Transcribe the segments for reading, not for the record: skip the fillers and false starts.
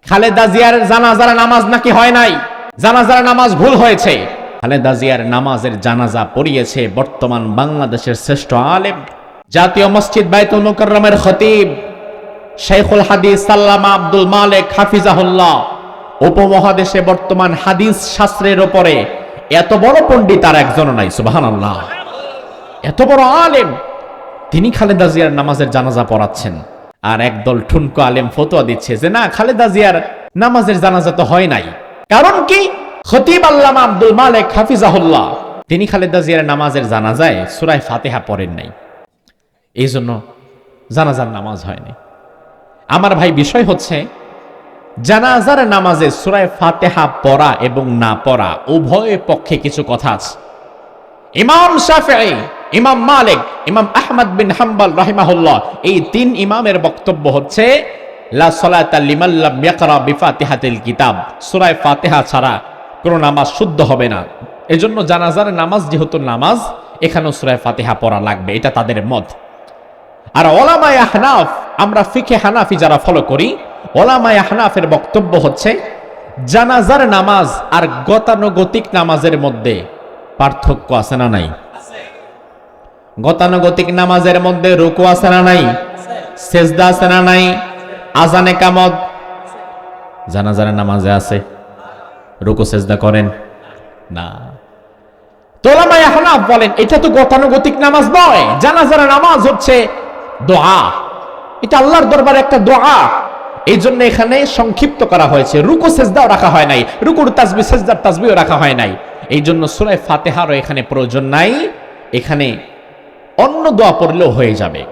খালেদা জিয়ার জানাজার নামাজ নাকি হয় নাই, জানাজার নামাজ ভুল হয়েছে। খালেদা জিয়ার নামাজের জানাজা পড়িয়েছে বর্তমান বাংলাদেশের শ্রেষ্ঠ আলেম, জাতীয় মসজিদ বাইতুল মুকাররমের খতিব শাইখুল হাদিস সাল্লামা আব্দুল মালেক হাফিজাহুল্লাহ। উপমহাদেশে বর্তমান হাদিস শাস্ত্রের উপরে এত বড় পণ্ডিত আর একজনও নাই, সুবহানাল্লাহ। এত বড় আলেম, তিনি খালেদা জিয়ার নামাজের জানাজা পড়াচ্ছেন। আর একদল ঠুনকো আলেম ফতোয়া দিচ্ছে যে না, খালেদা জিয়ার নামাজের জানাজা তো হয় নাই। কারণ কি? খতিব আল্লামা আব্দুল মালেক হাফিজাহুল্লাহ তিনি খালেদা জিয়ার নামাজের জানাজায় সূরা ফাতিহা পড়েন নাই, এই জন্য জানাজার নামাজ হয়নি। আমার ভাই, বিষয় হচ্ছে জানাজার নামাজে সূরা ফাতিহা পড়া এবং না পড়া উভয় পক্ষে কিছু কথা আছে। ইমাম শাফিঈ, ইমাম মালিক, ইমাম আহমদ বিন হাম্বল রাহিমাহুল্লাহ, এই তিন ইমামের বক্তব্য হচ্ছে লা সালাতা লিমান লাম ইয়াকরা বিফাতিহাতিল কিতাব, সূরা ফাতিহা ছাড়া কোন নামাজ শুদ্ধ হবে না। এজন্য জানাজার নামাজ যেহেতু নামাজ, এখানেও সূরা ফাতিহা পড়া লাগবে, এটা তাদের মত। আর ওলামায়ে আহনাফ, আমরা ফিকে হানাফি যারা ফলো করি, ওলামায়ে আহনাফের বক্তব্য হচ্ছে জানাজার নামাজ আর গতানুগতিক নামাজের মধ্যে পার্থক্য আছে না নাই? গতানুগতিক নামাজের মধ্যে রুকু আছে না নাই? সেজদা আছে না নাই? আযান ইকামত। জানাজার নামাজে আছে, রুকু সেজদা করেন না। ওলামায়ে আহনাফ বলেন এটা তো গতানুগতিক নামাজ নয়, জানাজার নামাজ হচ্ছে দোয়া, এটা আল্লাহর দরবারে একটা দোয়া। এই জন্য এখানে সংক্ষিপ্ত করা হয়েছে, রুকু সেজদাও রাখা হয় নাই, রুকুর তাসবিহ সেজদার তাসবিহও রাখা হয় নাই। এই জন্য সূরা ফাতিহারও এখানে প্রয়োজন নাই, এখানে অন্য দোয়া পড়লেও হয়ে যাবে।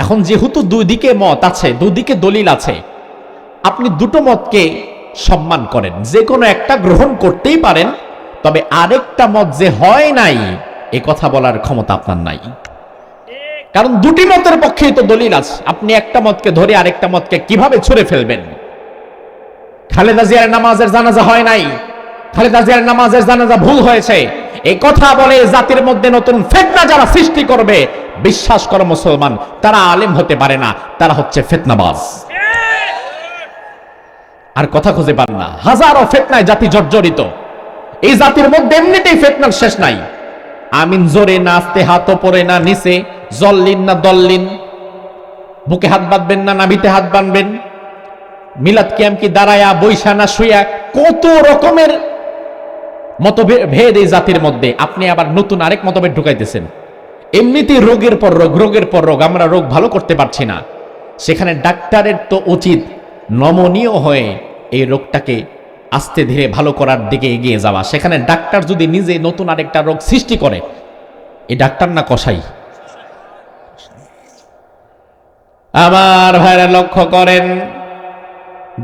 এখন যেহেতু দুই দিকে মত আছে, দুদিকে দলিল আছে, আপনি দুটো মতকে সম্মান করেন, যে কোনো একটা গ্রহণ করতেই পারেন, তবে আরেকটা মত যে হয় নাই এ কথা বলার ক্ষমতা আপনার নাই। কারণ দুটি মতের পক্ষেই তো দলিল আছে, আপনি একটা মতকে ধরে আরেকটা মতকে কিভাবে ছুঁড়ে ফেলবেন? খালেদা জিয়ার নামাজের জানাজা হয় নাই, খালেদা জিয়ার নামাজের জানাজা ভুল হয়েছে, এই কথা বলে জাতির মধ্যে নতুন ফিতনা যারা সৃষ্টি করবে, বিশ্বাস করো মুসলমান, তারা আলেম হতে পারে না, তারা হচ্ছে ফিতনাবাজ। আর কথা খুঁজে পান না, হাজারো ফিতনায় জাতি জর্জরিত। এই জাতির মধ্যে এমনিতেই ফিতনার শেষ নাই। আমিন জোরে না, আস্তে হাত ওপরে না নিচে, জল্লিন না দল্লিন, বুকে হাত বাঁধবেন না নাভিতে হাত বাঁধবেন, মিলাদ কিয়াম কি দাঁড়ায়া বৈশা না শুয়া, কত রকমের মতভেদ এই জাতির মধ্যে। আপনি আবার নতুন আরেক মতভেদ ঢুকাইতেছেন। এমনিতেই রোগের পর রোগ, রোগের পর রোগ, আমরা রোগ ভালো করতে পারছি না। সেখানে ডাক্তারের তো উচিত নমনীয় হয়ে এই রোগটাকে আস্তে ধীরে ভালো করার দিকে এগিয়ে যাওয়া। সেখানে ডাক্তার যদি নিজে নতুন আরেকটা রোগ সৃষ্টি করে, এই ডাক্তার না কসাই? আমার ভাইরা লক্ষ্য করেন,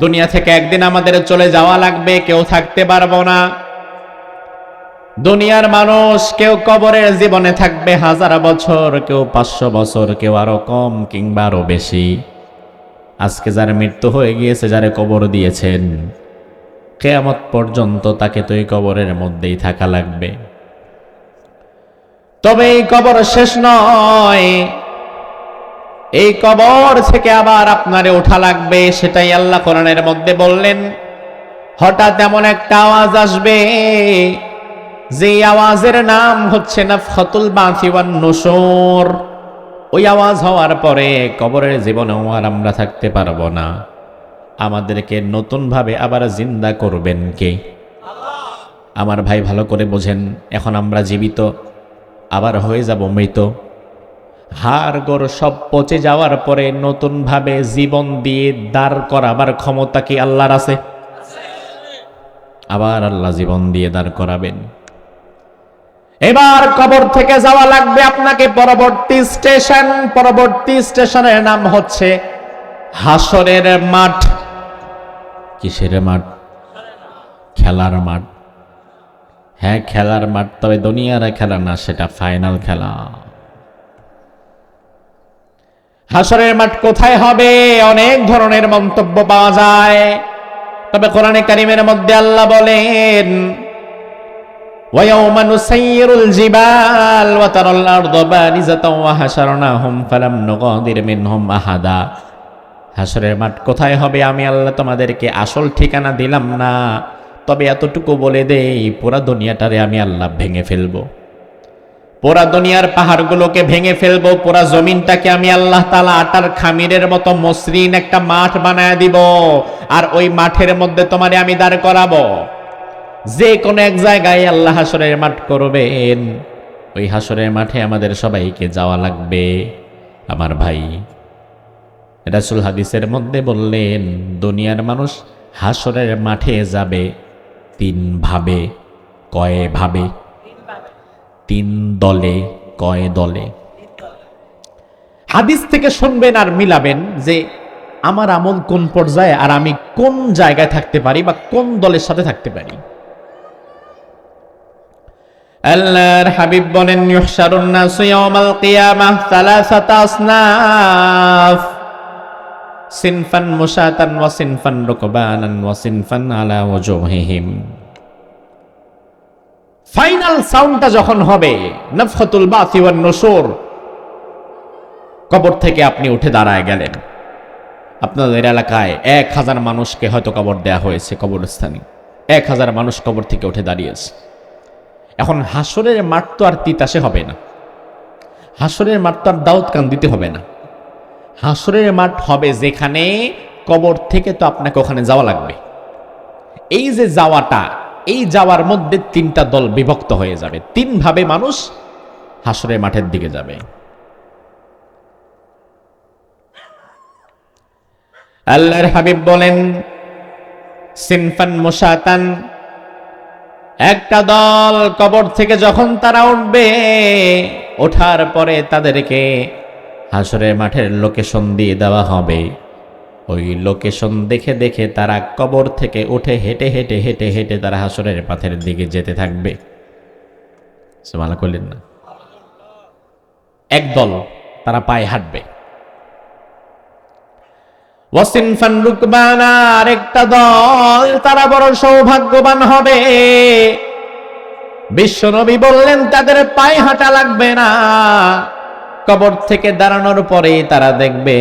দুনিয়া থেকে একদিন আমাদের চলে যাওয়া লাগবে, কেউ থাকতে পারবো না। দুনিয়ার মানুষ কেউ কবরের জীবনে থাকবে 1000 বছর, কেউ 500 বছর, কেউ আরো কম কিংবা আরো বেশি। আজকে যার মৃত্যু হয়ে গিয়েছে, যারে কবর দিয়েছেন, কিয়ামত পর্যন্ত তাকে তো এই কবরের মধ্যেই থাকা লাগবে। তবে এই কবর শেষ নয়, এই কবর থেকে আবার আপনারে ওঠা লাগবে। সেটাই আল্লাহ কোরআনের মধ্যে বললেন। হঠাৎ এমন একটা আওয়াজ আসবে, যে আওয়াজের নাম হচ্ছে নাফখাতুল বাসি ওয়ান নুশুর। ওই আওয়াজ হওয়ার পরে কবরের জীবনেও আর আমরা থাকতে পারবো না। আমাদেরকে নতুন ভাবে আবার জিন্দা করবেন কে? আমার ভাই ভালো করে বোঝেন, এখন আমরা জীবিত, আবার হয়ে যাব মৃত। হাড় গোড় সব পচে যাওয়ার পরে নতুন ভাবে জীবন দিয়ে দাঁড় করাবার ক্ষমতা কি আল্লাহর আছে? আবার আল্লাহ জীবন দিয়ে দাঁড় করাবেন। এবার কবর থেকে যাওয়া লাগবে আপনাকে পরবর্তী স্টেশন। পরবর্তী স্টেশনের নাম হচ্ছে হাসরের মাঠ। কিসের মাঠ? খেলার মাঠ। হ্যাঁ, খেলার মাঠ, তবে দুনিয়ার খেলা না, সেটা ফাইনাল খেলা। হাসরের মাঠ কোথায় হবে? অনেক ধরনের মন্তব্য পাওয়া যায়, তবে কোরআনে কারীমের মধ্যে আল্লাহ বলেন, وَيَوْمَ نُسَيِّرُ الْجِبَالَ وَتَرَى الْأَرْضَ بَارِزَةً وَحَشَرْنَاهُمْ فَلَمْ نُغَادِرْ مِنْهُمْ أَحَدًا। হাসরের মাঠ কোথায় হবে আমি আল্লাহ তোমাদেরকে আসল ঠিকানা দিলাম না, তবে এতটুকু বলে দেই, পুরা দুনিয়াটারে আমি আল্লাহ ভেঙে ফেলবো, পুরা দুনিয়ার পাহাড়গুলোকে ভেঙে ফেলবো, পুরা জমিনটাকে আমি আল্লাহ তাআলা আটার খামিরের মতো মসৃণ একটা মাঠ বানায় দিব, আর ওই মাঠের মধ্যে তোমারে আমি দাঁড় করাবো। যে কোনো এক জায়গায় আল্লাহ হাসরের মাঠ করবেন, ওই হাসরের মাঠে আমাদের সবাইকে যাওয়া লাগবে। আমার ভাই, রাসূল হাদিসের মধ্যে বললেন, দুনিয়ার মানুষ হাসরের মাঠে যাবে তিন ভাবে। কয় ভাবে? তিন দলে। কয় দলে? হাদিস থেকে শুনবেন আর মিলাবেন যে আমার আমল কোন পর্যায়ে আর আমি কোন জায়গায় থাকতে পারি বা কোন দলের সাথে থাকতে পারি। আল্লাহর হাবিব বলেন, ইউহশারুন নাসু ইয়াওমাল কিয়ামাহ সালাসাতা আসনাফ, সিনফান মুশাতান ওয়া সিনফান রুকবানান ওয়া সিনফান আলা ওয়াজুহিহিম। ফাইনাল সাউন্ডটা যখন হবে, নাফখাতুল বাসি ওয়ান নুশুর, কবর থেকে আপনি উঠে দাঁড়ায় গেলেন। আপনাদের এলাকায় 1000 মানুষকে হয়তো কবর দেয়া হয়েছে, কবরস্থানে 1000 মানুষ কবর থেকে উঠে দাঁড়িয়েছে। এখন হাসরের মাঠ তো আর তিতাসে হবে না, হাসরের মাঠ তো আর দাউদ কান্দিতে হবে না। হাসরের মাঠ হবে যেখানে কবর থেকে তো আপনাকে ওখানে যাওয়া লাগবে। এই যে যাওয়াটা, এই যাওয়ার মধ্যে তিনটা দল বিভক্ত হয়ে যাবে, তিন ভাবে মানুষ হাসরের মাঠের দিকে যাবে। আল্লাহর হাবিব বলেন, সিনফান মুশাতান, একটা দল কবর থেকে যখন তারা উঠবে, ওঠার পরে তাদেরকে হাসরের মাঠের লোকেশন দিয়ে দেওয়া হবে। ওই লোকেশন দেখে দেখে তারা কবর থেকে উঠে হেঁটে হেঁটে হেঁটে হেঁটে তারা হাসরের মাঠের দিকে যেতে থাকবে। সুবহানাল্লাহ কইলেন না? একদল তারা পায়ে হাঁটবে। ওয়াসিনফান রুকবানা, আরেকটা দল তারা বড় সৌভাগ্যবান হবে। বিশ্বনবী বললেন তাদের পায়ে হাঁটা লাগবে না, কবর থেকে দাঁড়ানোর পরে তারা দেখবে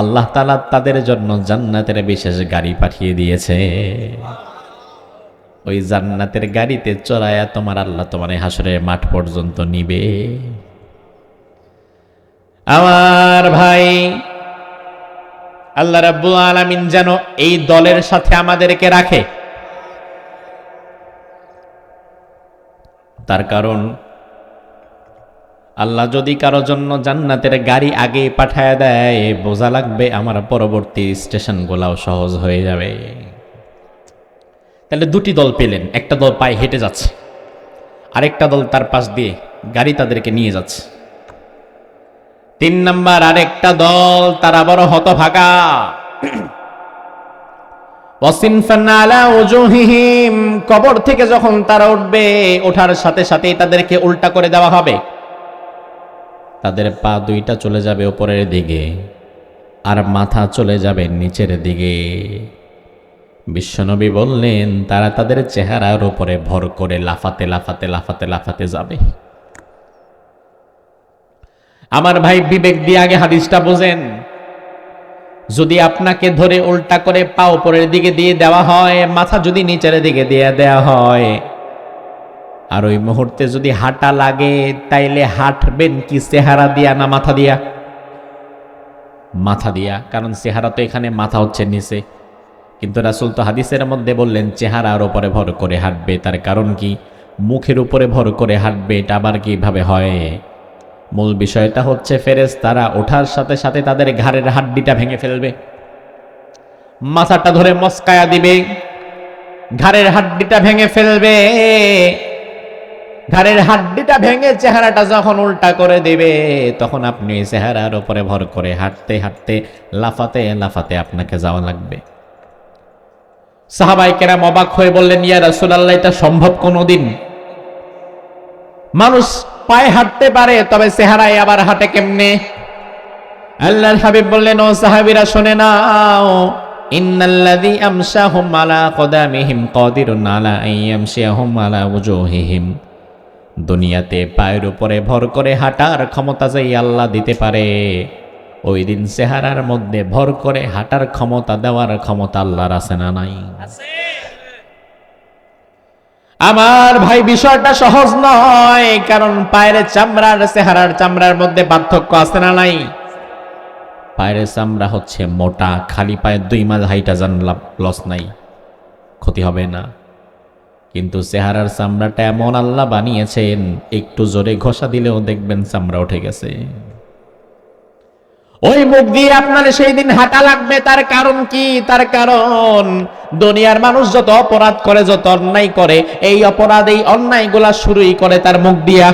আল্লাহ তাআলা তাদের জন্য জান্নাতের বিশেষ গাড়ি পাঠিয়ে দিয়েছে। ওই জান্নাতের গাড়িতে চড়ায়া তোমার আল্লাহ তোমার হাসরের মাঠ পর্যন্ত নিবে। আমার ভাই, আল্লাহ রাব্বুল আলামিন যেন এই দলের সাথে আমাদেরকে রাখে। তার কারণ আল্লাহ যদি কারো জন্য জান্নাতের গাড়ি আগে পাঠায় দেয়, বোঝা লাগবে আমার পরবর্তী স্টেশনগুলাও সহজ হয়ে যাবে। তাহলে দুটি দল পেলেন, একটা দল পায়ে হেঁটে যাচ্ছে, আরেকটা দল তার পাশ দিয়ে গাড়ি তাদেরকে নিয়ে যাচ্ছে। 3 নাম্বার আরেকটা দল, তারা বড় হতভাগা। ওয়াসিনফান আলা ওজুহিহিম, কবর থেকে যখন তারা উঠবে, ওঠার সাথে সাথেই তাদেরকে উল্টা করে দেওয়া হবে। তাদের পা দুইটা চলে যাবে উপরের দিকে, আর মাথা চলে যাবে নিচের দিকে। বিশ্বনবী বললেন তারা তাদের চেহারার উপরে ভর করে লাফাতে লাফাতে লাফাতে লাফাতে যাবে। আমার ভাই, বিবেক দিয়ে আগে হাদিসটা বোঝেন। যদি আপনাকে ধরে উল্টা করে পা উপরের দিকে দিয়ে দেওয়া হয়, মাথা যদি নিচের দিকে দিয়ে দেওয়া হয়, আর ওই মুহূর্তে যদি হাঁটা লাগে, তাইলে হাঁটবেন কি চেহারা দিয়া না মাথা দিয়া? মাথা দিয়া, কারণ চেহারা তো এখানে, মাথা হচ্ছে নিচে। কিন্তু রাসূল তো হাদিসের মধ্যে বললেন চেহারার উপরে ভর করে হাঁটবে। তার কারণ কি? মুখের উপরে ভর করে হাঁটবে, এটা আবার কিভাবে হয়? মূল বিষয়টা হচ্ছে ফেরেশতারা ওঠার সাথে সাথে তাদের ঘাড়ের হাড্ডিটা ভেঙে ফেলবে, মাথাটা ধরে মস্কায়া দিবে, ঘাড়ের হাড্ডিটা ভেঙে ফেলবে। ঘাড়ের হাড্ডিটা ভেঙে চেহারাটা যখন উল্টা করে দিবে, তখন আপনি চেহারার উপরে ভর করে হাঁটতে হাঁটতে লাফাতে লাফাতে আপনাকে যাওয়া লাগবে। সাহাবায়ে কেরাম অবাক হয়ে বললেন, ইয়া রাসূলুল্লাহ, এটা সম্ভব কোনোদিন? মানুষ পায়ে হাঁটতে পারে, তবে চেহারায় আবার হাঁটে কেমনে? আল্লাহর হাবিব বললেন, ও সাহাবীরা শুনে নাও, ইন্নাল্লাযী আমশাহুম আলা কদামিহিম কাদিরুন আলা আইয়ামশিয়াহুম আলা ওজুহিহিম। দুনিয়াতে পায়ের উপরে ভর করে হাঁটার ক্ষমতা যে আল্লাহ দিতে পারে, ওই দিন চেহারার মধ্যে ভর করে হাঁটার ক্ষমতা দেওয়ার ক্ষমতা আল্লাহর আছে না নাই? আমার ভাই বিষয়টা সহজ নয়, কারণ পায়ের চামড়ার চেহারার চামড়ার মধ্যে পার্থক্য আছে না নাই? পায়ের চামড়া হচ্ছে মোটা, খালি পায়ে 2 মাইল হাইটা যান লস নাই, ক্ষতি হবে না। কিন্তু চেহারার চামড়াটা এমন আল্লাহ বানিয়েছেন, একটু জোরে ঘষা দিলেও দেখবেন চামড়া উঠে গেছে। ওই মুখ দিয়ে আপনার সেই দিন হাঁটা লাগবে। তার কারণ কি? তার কারণ দুনিয়ার মানুষ যত অপরাধ করে, যত অন্যায় করে, এই অপরাধ এই অন্যায়গুলা শুরুই করে তার মুখ দিয়া।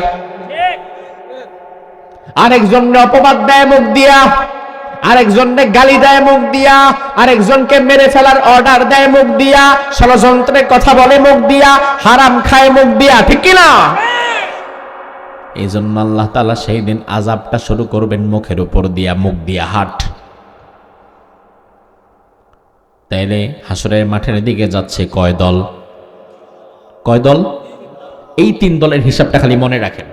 আরেকজনকে অপবাদ দেয় মুখ দিয়া, আরেকজনকে গালি দেয় মুখ দিয়া, আরেকজনকে মেরে ফেলার অর্ডার দেয় মুখ দিয়া, ষড়যন্ত্রের কথা বলে মুখ দিয়া, হারাম খায় মুখ দিয়া, ঠিক কিনা? এই জন্য আল্লাহ তাআলা সেই দিন আযাবটা শুরু করবেন মুখের উপর দিয়া, মুখ দিয়া হাট। তাইলে হাসরের মাঠের দিকে যাচ্ছে কয় দল? কয় দল? এই 3 দলের হিসাবটা খালি মনে রাখেন।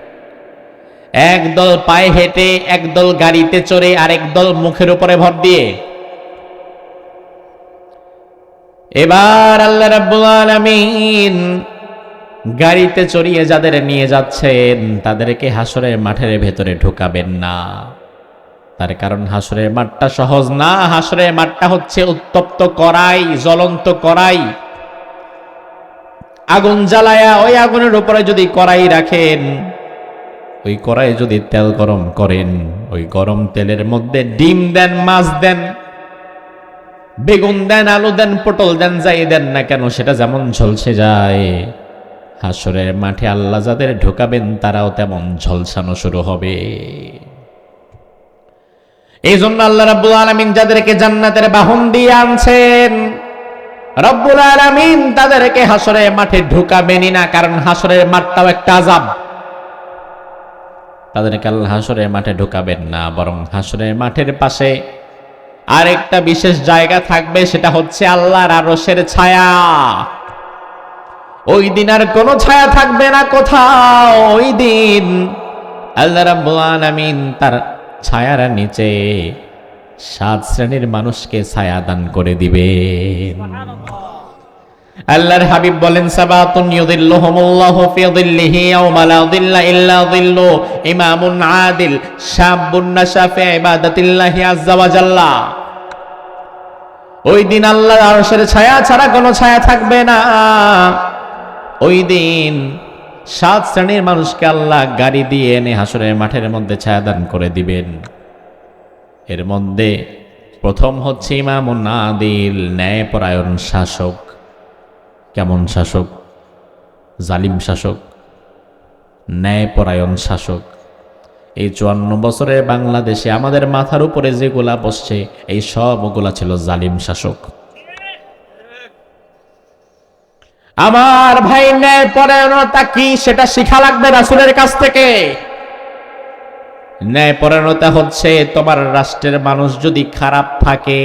এক দল পায়ে হেঁটে, এক দল গাড়িতে চড়ে, আরেক দল মুখের উপরে ভর দিয়ে। এবার আল্লাহ রাব্বুল আলামিন গাড়িতে চড়িয়ে যাদের নিয়ে যাচ্ছেন তাদেরকে হাসরের মাঠের ভেতরে ঢুকাবেন না। তার কারণ হাসরের মাঠটা সহজ না। হাসরের মাঠটা হচ্ছে উত্তপ্ত কড়াই, জ্বলন্ত কড়াই। আগুন জ্বালায়া ওই আগুনের উপরে যদি কড়াই রাখেন, ওই কড়াই যদি তেল গরম করেন, ওই গরম তেলের মধ্যে ডিম দেন, মাছ দেন, বেগুন দেন, আলু দেন, পটল দেন, যাই দেন না কেন, সেটা যেমন ঝলসে যায়, হাসরের মাঠে আল্লাহ যাদের ঢোকাবেন তারাও তেমন ঝলসানো শুরু হবে। এই জন্য আল্লাহ রাব্বুল আলামিন যাদেরকে জান্নাতের বাহন দিয়ে আনছেন, রব্বুল আলামিন তাদেরকে হাসরের মাঠে ঢোকাবেনই না, কারণ হাসরের মাঠটাও একটা আযাব। তাদেরকে আল্লাহ হাসরের মাঠে ঢোকাবেন না, বরং হাসরের মাঠের পাশে আরেকটা বিশেষ জায়গা থাকবে, সেটা হচ্ছে আল্লাহর আরশের ছায়া। ওই দিন আর কোনো ছায়া থাকবে না কোথাও। ওই দিন আল্লাহ রাব্বুল আলামিন তার ছায়ার নিচে 7 শ্রেণীর মানুষকে ছায়া দান করে দিবেন। আল্লাহর হাবিব বলেন, সাবাতুন ইউযিল্লুহুমুল্লাহু ফি যিল্লিহি ইয়াওমা লা যিল্লা ইল্লা যিল্লু, ইমামুন আদিল, শাবুন নাশা ফি ইবাদাতিল্লাহি আযজা ওয়া জাল্লা। ওই দিন আল্লাহর আরশের ছায়া ছাড়া কোনো ছায়া থাকবে না। ওই দিন 7 শ্রেণীর মানুষকে আল্লাহ গাড়ি দিয়ে এনে হাসরের মাঠের মধ্যে ছায়া দান করে দিবেন। এর মধ্যে প্রথম হচ্ছে ইমামুন আদিল, ন্যায়পরায়ণ শাসক। কেমন শাসক? জালিম শাসক, ন্যায়পরায়ণ শাসক। এই 54 বছরের বাংলাদেশে আমাদের মাথার উপরে যেগুলা বসছে, এই সবগুলা ছিল জালিম শাসক। আমার ভাই, ন্যায়পরায়ণতা কি সেটা শিখা লাগবে রাসূলের কাছ থেকে। ন্যায়পরায়ণতা হচ্ছে তোমার রাষ্ট্রের মানুষ যদি খারাপ থাকে,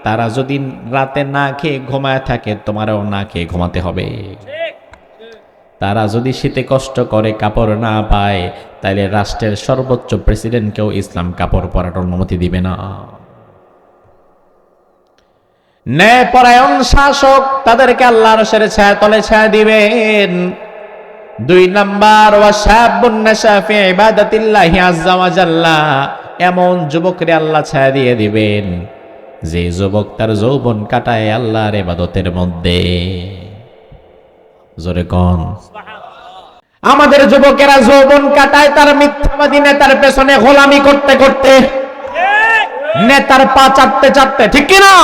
তারা যদি রাতে না খেয়ে ঘুমায় থাকে, তোমারও না খেয়ে ঘুমাতে হবে। তারা যদি শীতে কষ্ট করে, কাপড় না পায়, তাইলে রাষ্ট্রের সর্বোচ্চ প্রেসিডেন্টকেও ইসলাম কাপড় পরার অনুমতি দিবে না। ন্যায়পরায়ণ শাসক, তাদেরকে আল্লাহর আরশের ছায়া তলে ছায়া দিবেন। 2 নাম্বার, ওয়া শাবুন নাশা ফি ইবাদাতিল্লাহি আযজা ওয়া জাল্লা, এমন যুবকরে আল্লাহ ছায়া দিয়ে দিবেন যে যুবক তার যৌবন কাটায় আল্লাহর ইবাদতের মধ্যে। জোরে কোন সুবহানাল্লাহ। আমাদের যুবকেরা যৌবন কাটায় তার মিথ্যাবাদী নেতার পেছনে গোলামি করতে করতে, নেতার পা চাটতে চাটতে, ঠিক কি না?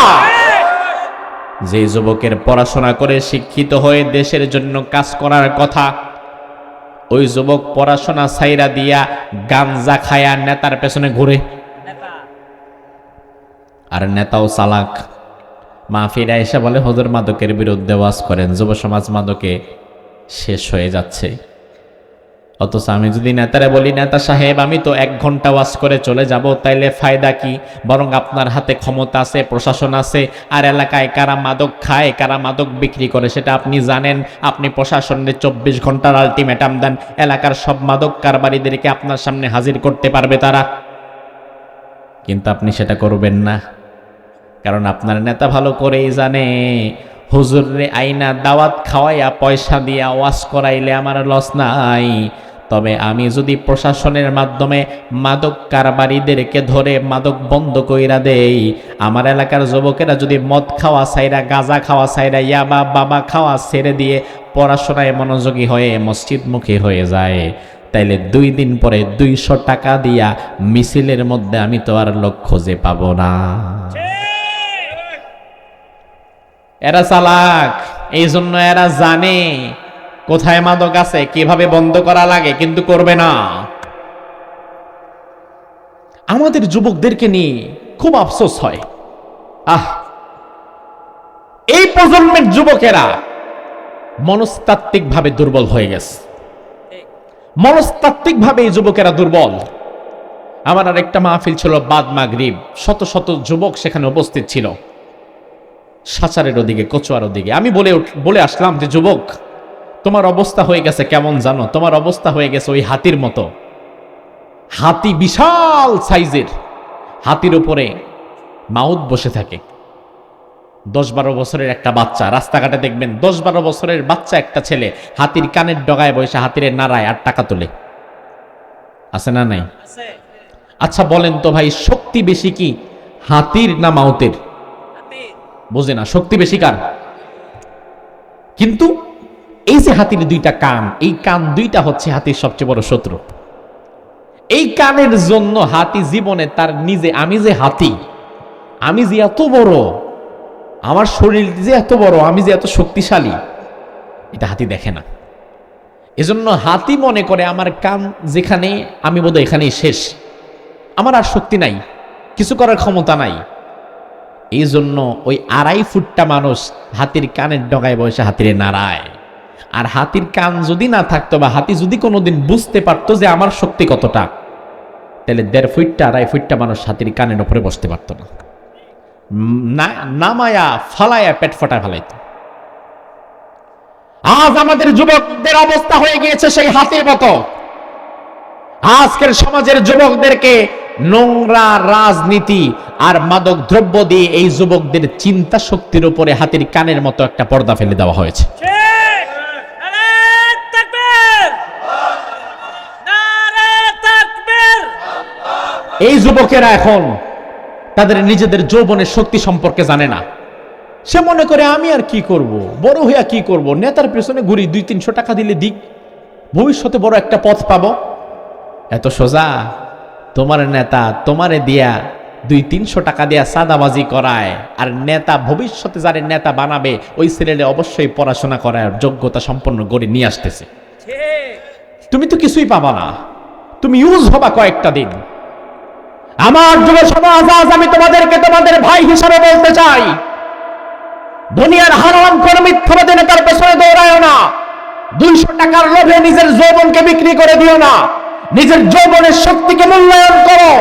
যে যুবকের পড়াশোনা করে শিক্ষিত হয়ে দেশের জন্য কাজ করার কথা, ওই যুবক পড়াশোনা ছাইরা দিয়া গাঞ্জা খায়া নেতার পেছনে ঘুরে। আর নেতাও চালাক, মাহফিলে এসে বলে হুজুর মাদকের বিরুদ্ধে ওয়াজ করেন, যুব সমাজ মাদকে শেষ হয়ে যাচ্ছে। অথচ আমি যদি নেতারে বলি, নেতা সাহেব আমি তো 1 ঘন্টা ওয়াজ করে চলে যাব, তাইলে ফায়দা কি? বরং আপনার হাতে ক্ষমতা আছে, প্রশাসন আছে, আর এলাকায় কারা মাদক খায়, কারা মাদক বিক্রি করে সেটা আপনি জানেন। আপনি প্রশাসনে 24 ঘন্টার আলটিমেটাম দেন, এলাকার সব মাদক কারবারিদেরকে আপনার সামনে হাজির করতে পারবে তারা। কিন্তু আপনি সেটা করবেন না, কারণ আপনার নেতা ভালো করেই জানে হুজুরে আইনা দাওয়াত খাওয়াইয়া পয়সা দিয়া ওয়াজ করাইলে আমার লস নাই, তবে আমি যদি প্রশাসনের মাধ্যমে মাদক কারবারিদেরকে ধরে মাদক বন্ধ কইরা দেই, আমার এলাকার যুবকেরা যদি মদ খাওয়া ছাইরা, গাঁজা খাওয়া ছাইরা, ইয়াবা বাবা খাওয়া ছেড়ে দিয়ে পড়াশোনায় মনোযোগী হয়ে মসজিদমুখী হয়ে যায়, তাইলে 2 দিন পরে 200 টাকা দিয়া মিছিলের মধ্যে আমি তো আর লোক খুঁজে পাবো না। এরা চালাক, এই জন্য এরা জানে কোথায় মাদক আছে, কিভাবে বন্ধ করা লাগে, কিন্তু করবে না। আমাদের যুবকদেরকে নিয়ে খুব আফসোস হয়। এই প্রজন্মের যুবকেরা মনস্তাত্ত্বিকভাবে দুর্বল হয়ে গেছে, মনস্তাত্ত্বিকভাবে এই যুবকেরা দুর্বল। আমার আর একটা মাহফিল ছিল বাদ মাগরিব, শত শত যুবক সেখানে উপস্থিত ছিল, সাচারের ওদিকে, কচুয়ার ওদিকে। আমি বলে আসলাম যে যুবক, তোমার অবস্থা হয়ে গেছে কেমন জানো? তোমার অবস্থা হয়ে গেছে ওই হাতির মতো। হাতি বিশাল সাইজের, হাতির উপরে মাউত বসে থাকে। 10-12 বছরের একটা বাচ্চা, রাস্তাঘাটে দেখবেন 10-12 বছরের বাচ্চা একটা ছেলে হাতির কানের ডগায় বসে হাতিরে নাড়ায় আর টাকা তোলে। আছে না নাই? আচ্ছা বলেন তো ভাই, শক্তি বেশি কি হাতির না মাউতের? বুঝে না, শক্তি বেশি কার? কিন্তু এই যে হাতির 2টা কান, এই কান 2টা হচ্ছে হাতির সবচেয়ে বড় শত্রু। এই কানের জন্য হাতি জীবনে তার নিজে, আমি যে হাতি, আমি যে এত বড়, আমার শরীর যে এত বড়, আমি যে এত শক্তিশালী, এটা হাতি দেখে না। এজন্য হাতি মনে করে আমার কান যেখানে, আমি বোধহয় এখানেই শেষ, আমার আর শক্তি নাই, কিছু করার ক্ষমতা নাই। এই জন্য ওই 2.5 ফুটটা মানুষ হাতির কানের ডগায় বসে হাতিরে নাড়ায়। আর হাতির কান যদি না থাকতো, বা হাতি যদি কোনোদিন বুঝতে পারতো যে আমার শক্তি কতটা, তাহলে 1.5 ফুটটা 2.5 ফুটটা মানুষ হাতির কানের উপরে বসতে পারতো না, নামায়া ফালায়া পেট ফটা ফেলাইতো। আজ আমাদের যুবকদের অবস্থা হয়ে গিয়েছে সেই হাতির মতো। আজকের সমাজের যুবকদেরকে নোংরা রাজনীতি আর মাদক দ্রব্য দিয়ে এই যুবকদের চিন্তা শক্তির উপরে হাতির কানের মতো একটা পর্দা ফেলে দেওয়া হয়েছে। এই যুবকেরা এখন তাদের নিজেদের যৌবনের শক্তি সম্পর্কে জানে না। সে মনে করে আমি আর কি করব, বড় হইয়া কি করব, নেতার পেছনে ঘুরি, 200-300 টাকা দিলে দিক, ভবিষ্যতে বড় একটা পথ পাবো। এত সোজা? তোমার নেতা তোমারে দিয়া 200-300 টাকা দিয়া সাদাবাজি করায়, আর নেতা ভবিষ্যতে যারে নেতা বানাবে ওই ছেলেরে অবশ্যই পড়াশোনা করার যোগ্যতা সম্পন্ন করে নিয়ে আসতেছে। তুমি তো কিছুই পাবা না, তুমি ইউজ হবা কয়েকটা দিন। আমার যুব সমাজ, আজ আমি তোমাদেরকে তোমাদের ভাই হিসাবে বলতে চাই, দুনিয়ার হারাম করে মিথ্যাবাদী নেতার পেছনে দৌড়ায় না। 200 টাকার লোভে নিজের যৌবনকে বিক্রি করে দিও না, নিজের যৌবনের শক্তিকে মূল্যায়ন করো।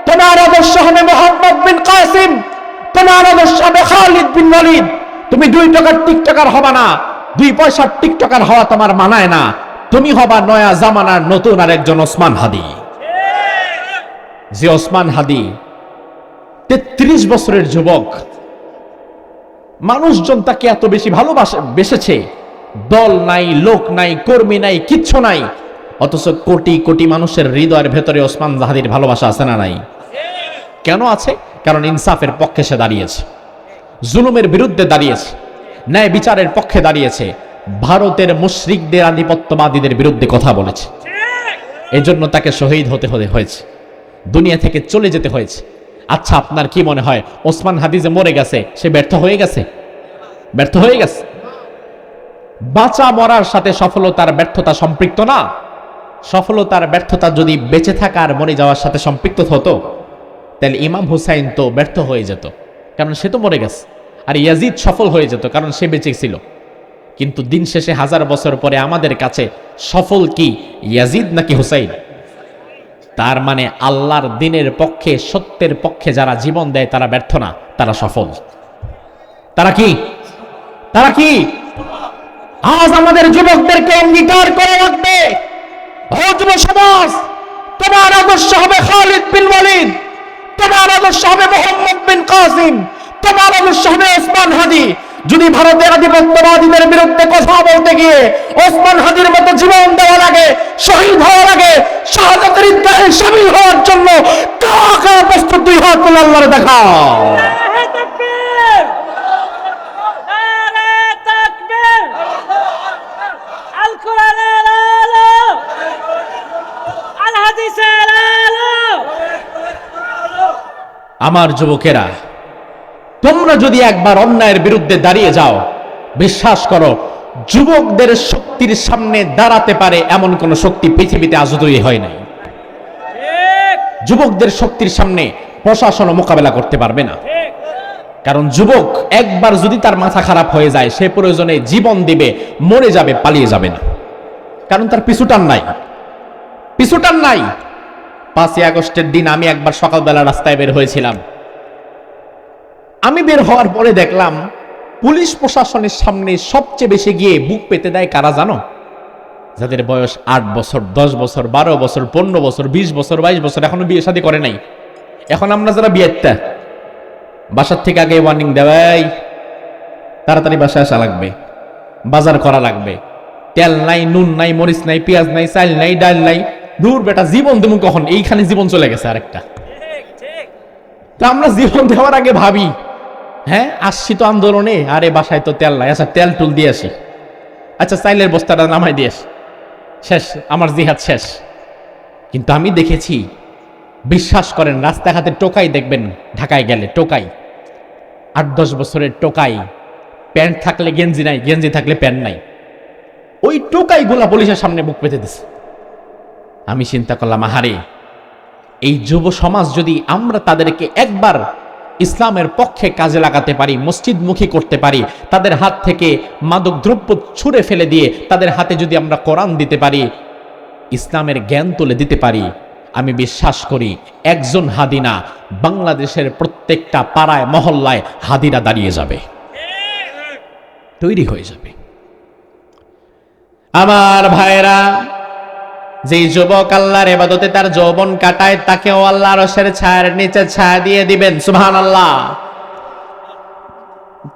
তোমার আদর্শ হবে মোহাম্মদ বিন কাসিম, তোমার আদর্শ হবে খালিদ বিন ওয়ালিদ। তুমি 2 টাকার টিকটকার হবা না, 2 পয়সার টিকটকার হওয়া তোমার মানায় না। তুমি হবা নয়া জামানার নতুন আর একজন ওসমান হাদি। যে ওসমান হাদি 33 বছরের যুবক, মানুষজন তাকে এত বেশি ভালোবেসেছে, দল নাই, লোক নাই, কর্মী নাই, কিচ্ছু নাই, অথচ কোটি কোটি মানুষের হৃদয়ের ভেতরে ওসমান হাদির ভালোবাসা আছে না নাই? কেন আছে? কারণ ইনসাফের পক্ষে সে দাঁড়িয়েছে, জুলুমের বিরুদ্ধে দাঁড়িয়েছে, ন্যায় বিচারের পক্ষে দাঁড়িয়েছে, ভারতের মুশরিকদের আধিপত্যবাদীদের বিরুদ্ধে কথা বলেছে। এজন্য তাকে শহীদ হতে হয়েছে, দুনিয়া থেকে চলে যেতে হয়েছে। আচ্ছা, আপনার কি মনে হয় ওসমান হাদি যে মরে গেছে সে ব্যর্থ হয়ে গেছে? ব্যর্থ হয়ে গেছে? বাঁচা মরার সাথে সফলতার ব্যর্থতা সম্পৃক্ত না। সফলতার ব্যর্থতা যদি বেঁচে থাকা আর মরে যাওয়ার সাথে সম্পৃক্ত হতো, তাহলে ইমাম হুসাইন তো ব্যর্থ হয়ে যেত, কারণ সে তো মরে গেছে। আর ইয়াজিদ সফল হয়ে যেত, কারণ সে বেঁচে ছিল। কিন্তু দিন শেষে 1000 বছর পরে আমাদের কাছে সফল কি ইয়াজিদ নাকি হুসাইন? তার মানে আল্লাহর দ্বীনের পক্ষে, সত্যের পক্ষে যারা জীবন দেয় তারা ব্যর্থ না, তারা সফল। তারা কি? তারা কি? আজ আমাদের যুবকদেরকে অঙ্গীকার করে রাখবে, ও যুব সমাজ, তোমার আদর্শ হবে খালিদ বিন ওয়ালিদ, তোমার আদর্শ হবে মোহাম্মদ বিন কাসিম, তোমার আদর্শ হবে ওসমান হাদি। যদি ভারতের আধিপত্যবাদীদের বিরুদ্ধে কথা বলতে গিয়ে ওসমান হাদির মতো জীবন দেওয়া লাগে, শহীদ হওয়া লাগে, শাহাদাতের ঈদগাহে শামিল হওয়ার জন্য কাকা প্রস্তুত, দুই হাত তুলে আল্লাহর দেখাও। আমার যুবকেরা, তোমরা যদি একবার অন্যায়ের বিরুদ্ধে দাঁড়িয়ে যাও, বিশ্বাস করো যুবকদের শক্তির সামনে দাঁড়াতে পারে এমন কোন শক্তি পৃথিবীতে আজ তৈরি হয় নাই। যুবকদের শক্তির সামনে প্রশাসন মোকাবেলা করতে পারবে না, কারণ যুবক একবার যদি তার মাথা খারাপ হয়ে যায়, সে প্রয়োজনে জীবন দিবে, মরে যাবে, পালিয়ে যাবে না, কারণ তার পিছুটান নাই, পিছুটান নাই। 5ই আগস্টের দিন আমি একবার সকালবেলা রাস্তায় বের হয়েছিলাম। আমি বের হওয়ার পরে দেখলাম পুলিশ প্রশাসনের সামনে সবচেয়ে বেশি গিয়ে বুক পেতে দেয় কারা জানো? যাদের বয়স 8 বছর, 10 বছর, 12 বছর, 15 বছর, 20 বছর, 22 বছর, এখনো বিয়ে শাদী করে নাই। এখন আমরা যারা বিয়েটা বাসার থেকে আগে ওয়ার্নিং দেওয়াই, তাড়াতাড়ি বাসায় আসা লাগবে, বাজার করা লাগবে, তেল নাই, নুন নাই, মরিচ নাই, পেঁয়াজ নাই, চাল নাই, ডাল নাই, দূর বেটা জীবন দেবো কখন, এইখানে জীবন চলে গেছে আরেকটা। তো আমরা জীবন দেওয়ার আগে ভাবি, হ্যাঁ আসছি তো আন্দোলনে, আরে বাসায় তো তেল নাই, আচ্ছা তেল টুল দিয়ে আসি, আচ্ছা চাইলের বস্তাটা নামাই দিয়ে আসি, শেষ, আমার জিহাদ শেষ। কিন্তু আমি দেখেছি, বিশ্বাস করেন, রাস্তাঘাটে টোকাই দেখবেন, ঢাকায় গেলে টোকাই, 8-10 বছরের টোকাই, প্যান্ট থাকলে গেঞ্জি নাই, গেঞ্জি থাকলে প্যান্ট নাই, ওই টোকাই গুলা পুলিশের সামনে বুক পেতে দিছে। আমি চিন্তা করলাম, আহারে এই যুব সমাজ যদি আমরা তাদেরকে একবার ইসলামের পক্ষে কাজে লাগাতে পারি, মসজিদমুখী করতে পারি, তাদের হাত থেকে মাদক দ্রব্য ছুঁড়ে ফেলে দিয়ে তাদের হাতে যদি আমরা কোরআন দিতে পারি, ইসলামের জ্ঞান তুলে দিতে পারি, আমি বিশ্বাস করি একজন হাদি না, বাংলাদেশের প্রত্যেকটা পাড়ায় মহল্লায় হাদিরা দাঁড়িয়ে যাবে, তৈরি হয়ে যাবে। আমার ভাইরা, যেই যুবক আল্লাহর ইবাদতে তার যৌবন কাটায়, তাকেও আল্লাহ আরশের ছায়ার নিচে ছায়া দিয়ে দিবেন, সুবহানাল্লাহ।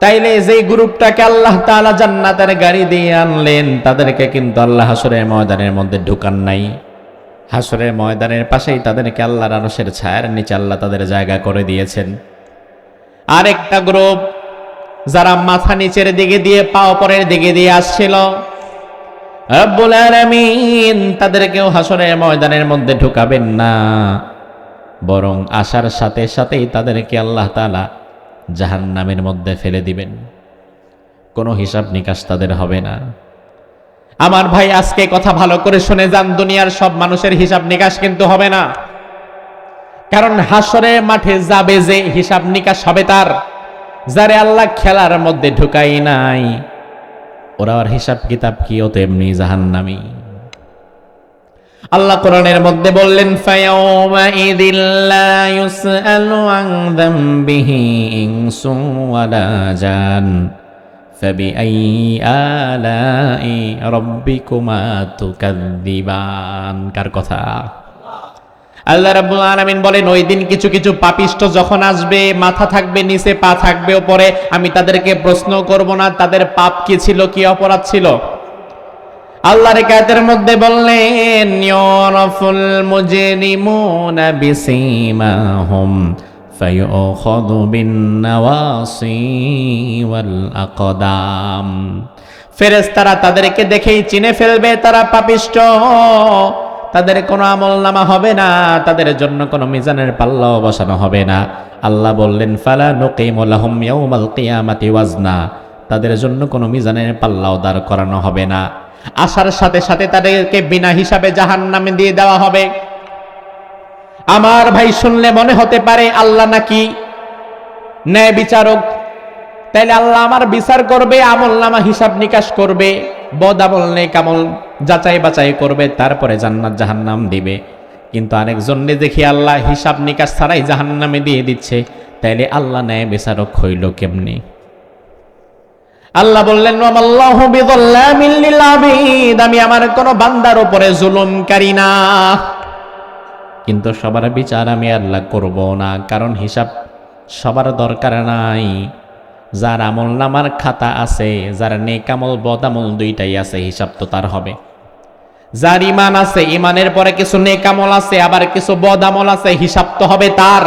তাইলে যেই গ্রুপটাকে আল্লাহ তাআলা জান্নাতের গাড়ি দিয়ে আনলেন, তাদেরকে কিন্তু আল্লাহ হাসরের ময়দানের মধ্যে ঢুকান নাই। হাসরের ময়দানের পাশেই তাদেরকে আল্লাহর আরশের ছায়ার নিচে আল্লাহ তাদের জায়গা করে দিয়েছেন। আরেকটা গ্রুপ যারা মাথা নিচের দিকে দিয়ে পা উপরের দিকে দিয়ে আসছিল, রব্বুল আলামিন তাদেরকেও হাসরের ময়দানের মধ্যে ঢুকাবেন না, বরং আসার সাথে সাথেই তাদেরকে আল্লাহ তাআলা জাহান্নামের মধ্যে ফেলে দিবেন। কোনো হিসাব নিকাশ তাদের হবে না। আমার ভাই, আজকে কথা ভালো করে শুনে যান, দুনিয়ার সব মানুষের হিসাব নিকাশ কিন্তু হবে না, কারণ হাসরের মাঠে যাবে যে, হিসাব নিকাশ হবে তার। যারে আল্লাহ খেলার মধ্যে ঢুকাই নাই, ওরা আর হিসাব কিতাব কি, ও তো এমনি জাহান্নামী। আল্লাহ কোরআনের মধ্যে বললেন, ফায়াউমা ইযিল লা ইউসআলু আন যামবিহি ইনসুন ওয়ালা জান ফাবিআইয়ি আলাই রাব্বিকুমা তুকাযযিবান। কার কথা? আল্লাহ রাব্বুল আলামিন বলেন, ওই দিন কিছু কিছু পাপিষ্ঠ যখন আসবে, মাথা থাকবে নিচে, পা থাকবে উপরে, আমি তাদেরকে প্রশ্ন করব না তাদের পাপ কি ছিল, কি অপরাধ ছিল। আল্লাহর কায়তের মধ্যে বললেন, ইউরাফুল মুজরিমুনা বিসীমাহুম ফায়ুখাযু বিন-নাওয়াসি ওয়াল আকদাম। ফেরেশতারা তাদেরকে দেখেই চিনে ফেলবে তারা পাপিষ্ঠ, তাদের কোনো আমলনামা হবে না, তাদের জন্য কোনো মিজানের পাল্লাও বসানো হবে না। আল্লাহ বললেন, ফালা নুকিমু লাহুম ইয়াউমাল কিয়ামাতি ওয়াজনা, তাদের জন্য কোনো মিজানের পাল্লাও দাঁড় করানো হবে না। আসার সাথে সাথে তাদেরকে বিনা হিসাবে জাহান্নামে দিয়ে দেওয়া হবে। আমার ভাই, শুনলে মনে হতে পারে আল্লাহ নাকি ন্যায় বিচারক, তাইলে আল্লাহ আমার বিচার করবে, আমলনামা হিসাব নিকাশ করবে, বদ আমল নেক আমল যাচাই বাছাই করবে, তারপরে জান্নাত জাহান্নাম দিবে। কিন্তু আরেকজনকে দেখি আল্লাহ হিসাব নিকাশ ছাড়াই জাহান্নামে দিয়ে দিচ্ছে, তাইলে আল্লাহ ন্যায় বিচারক হইল কেমনি? আল্লাহ বললেন, ওয়ামাল্লাহু বিযাল্লামিল লিল আবিদ, আমি আমার কোন বান্দার উপরে জুলুমকারী না। কিন্তু সবার বিচার আমি আল্লাহ করব না, কারণ হিসাব সবার দরকার নাই। যার আমল নামার খাতা আছে, যার নেক আমল বদ আমল দুইটাই আছে, হিসাব তো তার হবে। যার ইমান আছে, ইমানের পরে কিছু নেক আমল আছে, আবার কিছু বদ আমল আছে, হিসাব তো হবে তার।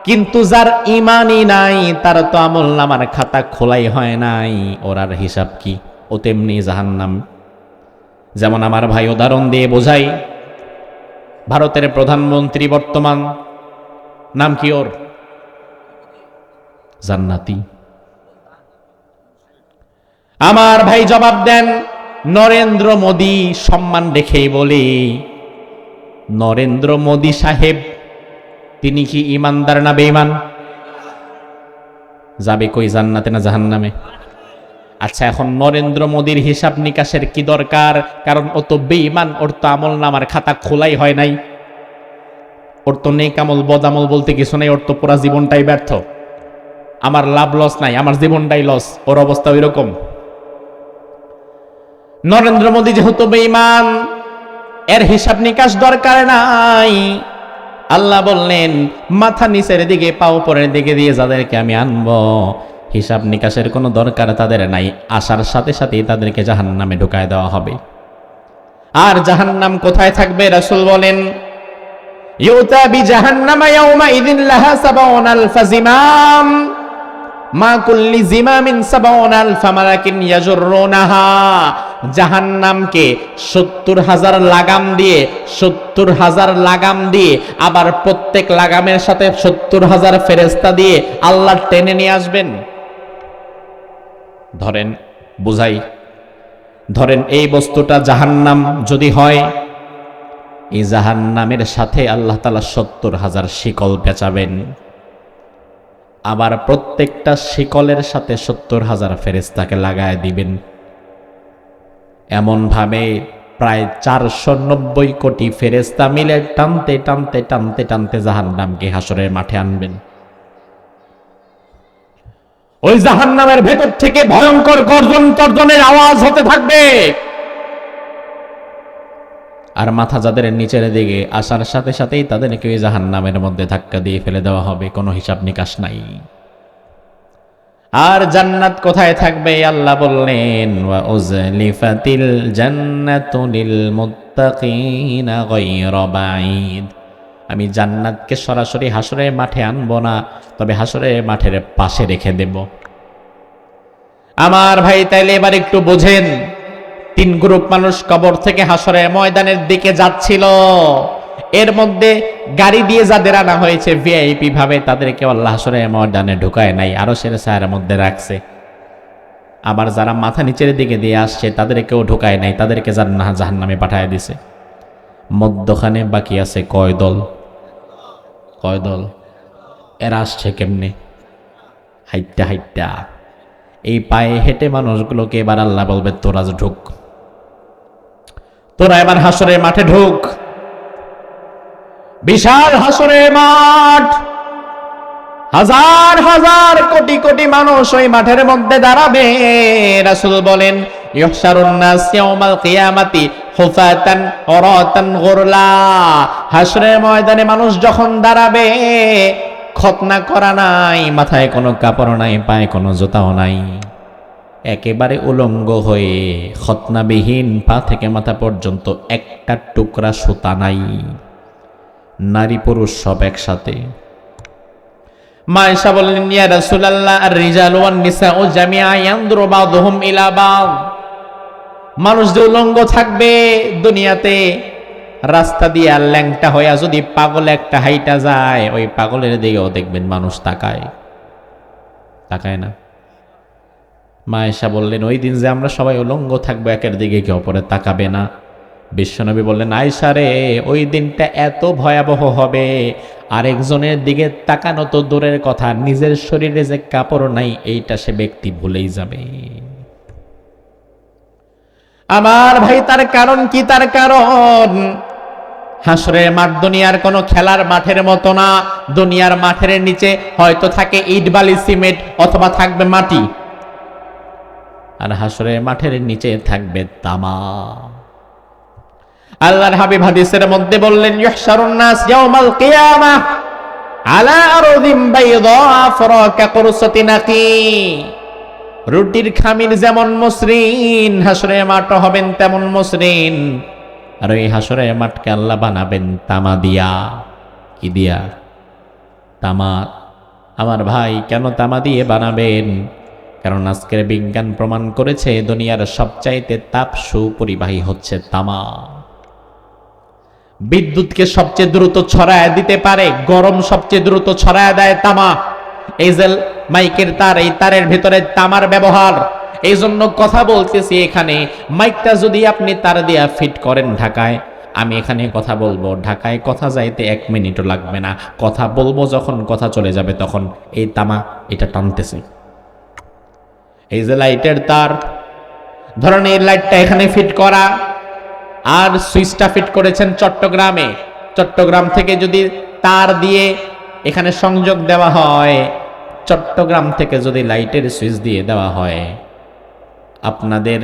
কিন্তু যার ইমানই নাই, তার তো আমল নামার খাতা খোলাই হয় নাই, ওর আর হিসাব কি? ও তেমনি জাহান্নাম। যেমন আমার ভাই উদাহরণ দিয়ে বোঝাই, ভারতের প্রধানমন্ত্রী বর্তমান নাম কি ওর? জান্নাতি। আমার ভাই জবাব দেন, নরেন্দ্র মোদী, সম্মান রেখেই বলি, নরেন্দ্র মোদী সাহেব তিনি কি ইমানদার না বেঈমান? যাবে কই, জান্নাতে না জাহান্নামে? আচ্ছা, এখন নরেন্দ্র মোদীর হিসাব নিকাশের কি দরকার? কারণ ও তো বেঈমান, ওর তো আমল নামার খাতা খোলাই হয় নাই, ওর তো নেক আমল বদ আমল বলতে কিছু নাই, ওর তো পুরা জীবনটাই ব্যর্থ। আমার লাভ লস নাই, আমার জীবনটাই লস, ওর অবস্থা ওই রকম। নরেন্দ্র মোদী যেহেতু বেঈমান, এর হিসাব নিকাশ দরকার নাই। আল্লাহ বললেন, মাথা নিচের দিকে পাও উপরের দিকে দিয়ে যাদেরকে আমি আনবো, হিসাব নিকাশের কোনো দরকার তাদের নাই, আসার সাথে সাথেই তাদেরকে জাহান্নামে ঢুকায় দেওয়া হবে। আর জাহান্নাম কোথায় থাকবে? রাসূল বলেন, ইউতা বিজাহান্নামা ইয়াউমাইযিন লাহা ৭০ জিমাম, মা কুল্লি জিমামিন ৭০ মালাকিন ইয়াজুরুনাহা। জাহান্নামকে ৭০,০০০ লাগাম দিয়ে, ৭০,০০০ লাগাম দিয়ে, আবার প্রত্যেক লাগামের সাথে ৭০,০০০ ফেরেশতা দিয়ে আল্লাহ টেনে নিয়ে আসবেন। ধরেন, বুঝাই, ধরেন এই বস্তুটা জাহান্নাম যদি হয়, এই জাহান্নামের সাথে আল্লাহ তাআলা ৭০,০০০ শিকল পেঁচাবেন, আবার প্রত্যেকটা শিকলের সাথে ৭০,০০০ ফেরেশতাকে লাগায় দিবেন। এমন ভাবে প্রায় ৪৯০ কোটি ফেরেশতা মিলে টানতে টানতে টানতে টানতে জাহান্নামকে হাসরের মাঠে আনবেন। ওই জাহান্নামের ভেতর থেকে ভয়ঙ্কর গর্জন তর্জনের আওয়াজ হতে থাকবে, আর মাথা যাদের নিচের দিকে আসার সাথে সাথেই তাদেরকে ওই জাহান্নামের মধ্যে ধাক্কা দিয়ে ফেলে দেওয়া হবে, কোনো হিসাব নিকাশ নাই। আর জান্নাত কোথায় থাকবে? আল্লাহ বললেন, ওয়া উজলিফাতিল জান্নাতু লিল মুত্তাকিনা গায়রা বাঈদ। আমি জান্নাতকে সরাসরি হাসরের মাঠে আনবো না, তবে হাসরের মাঠের পাশে রেখে দেব। আমার ভাই, তাইলে এবার একটু বোঝেন, ৩ গ্রুপ মানুষ কবর থেকে হাসরের ময়দানের দিকে যাচ্ছিল, এর মধ্যে গাড়ি দিয়ে যাদের আনা হয়েছে ভিআইপি ভাবে, তাদেরকে আল্লাহ হাসরের ময়দানে ঢুকায় নাই, আরশের ছায়ার মধ্যে রাখছে। আবার যারা মাথা নিচের দিকে দিয়ে আসছে তাদেরকেও ঢুকায় নাই, তাদেরকে জাহান্নামে পাঠায় দিছে। মধ্যখানে বাকি আছে কয় দল? কয় দল? এরা আসছে কেমনে? হাইট্টা হাইট্টা। এই পায়ে হেঁটে মানুষগুলোকে এবার আল্লাহ বলবে, তোরা ঢুক, তোরা এবার হাসরের মাঠে ঢুক। বিশাল হাসরের মাঠ, হাজার হাজার কোটি কোটি মানুষ ওই মাঠের মধ্যে দাঁড়াবে। রাসূল বলেন, ইহশারুন নাস ইয়াউমাল কিয়ামাতি হুফাতান উরাতান গুরলা। হাসরের ময়দানে মানুষ যখন দাঁড়াবে, খতনা করা নাই, মাথায় কোনো কাপড় নাই, পায়ে কোনো জুতাও নাই, একেবারে উলঙ্গ হয়ে, খতনাবিহীন, পা থেকে মাথা পর্যন্ত একটা টুকরা সুতা নাই, নারী পুরুষ সব একসাথে। মা আয়েশা বললেন, ইয়া রাসূলুল্লাহ, আর রিজালু ওয়ান নিসাউ জামিআ ইয়ানদুরু বাযুহুম ইলা বায। মানুষ যে উলঙ্গ থাকবে দুনিয়াতে, রাস্তা দিয়ে আর ল্যাংটা হইয়া যদি পাগল একটা হাইটা যায়, ওই পাগলের দিকেও দেখবেন মানুষ তাকায়, তাকায় না? মা আয়েশা বললেন, ওই দিন যে আমরা সবাই উলঙ্গ থাকবো, একের দিকে কেউ অপরে তাকাবে না। বিশ্বনবী বললেন, আয়েশা রে, ওই দিনটা এত ভয়াবহ হবে, আরেকজনের দিকে তাকানো তো দূরের কথা, নিজের শরীরে যে কাপড় নাই এইটা সে ব্যক্তি ভুলেই যাবে। আমার ভাই, তার কারণ কি? তার কারণ হাসরের মাঠ দুনিয়ার কোনো খেলার মাঠের মতো না। দুনিয়ার মাঠের নিচে হয়তো থাকে ইট বালি সিমেন্ট, অথবা থাকবে মাটি, আর হাসরের মাঠের নিচে থাকবে তামা। আল্লাহর হাবিব হাদিসের মধ্যে বললেন, ইউহশারুন নাস ইয়াউমাল কিয়ামাহ আলা আরদিম বাইদা ফারাকা কুরসাতিন নাকি। রুটির খামির যেমন মসৃণ, হাসরের মাঠ হবেন তেমন মসৃণ। আর ওই হাসরের মাঠকে আল্লাহ বানাবেন তামা দিয়া। কি দিয়া? তামা। আমার ভাই, কেন তামা দিয়ে বানাবেন? কারণ আজকের বিজ্ঞান প্রমাণ করেছে দুনিয়ার সবচাইতে তাপ সুপরিবাহী হচ্ছে তামা। বিদ্যুৎকে সবচেয়ে দ্রুত ছড়ায় দিতে পারে, গরম সবচেয়ে দ্রুত ছড়ায় দেয় তামা। এই যে মাইকের তার, এই তারের ভেতরে তামার ব্যবহার। এই জন্য কথা বলতেছি, এখানে মাইকটা যদি আপনি তার দিয়া ফিট করেন ঢাকায়, আমি এখানে কথা বলবো, ঢাকায় কথা যাইতে 1 মিনিটও লাগবে না। কথা বলবো যখন কথা চলে যাবে তখন এই তামা এটা টানতেছে। এই যে লাইটের তার, ধরেন এই লাইটটা এখানে ফিট করা, আর সুইচটা ফিট করেছেন চট্টগ্রামে। চট্টগ্রাম থেকে যদি তার দিয়ে এখানে সংযোগ দেওয়া হয়, চট্টগ্রাম থেকে যদি লাইটের সুইচ দিয়ে দেওয়া হয়, আপনাদের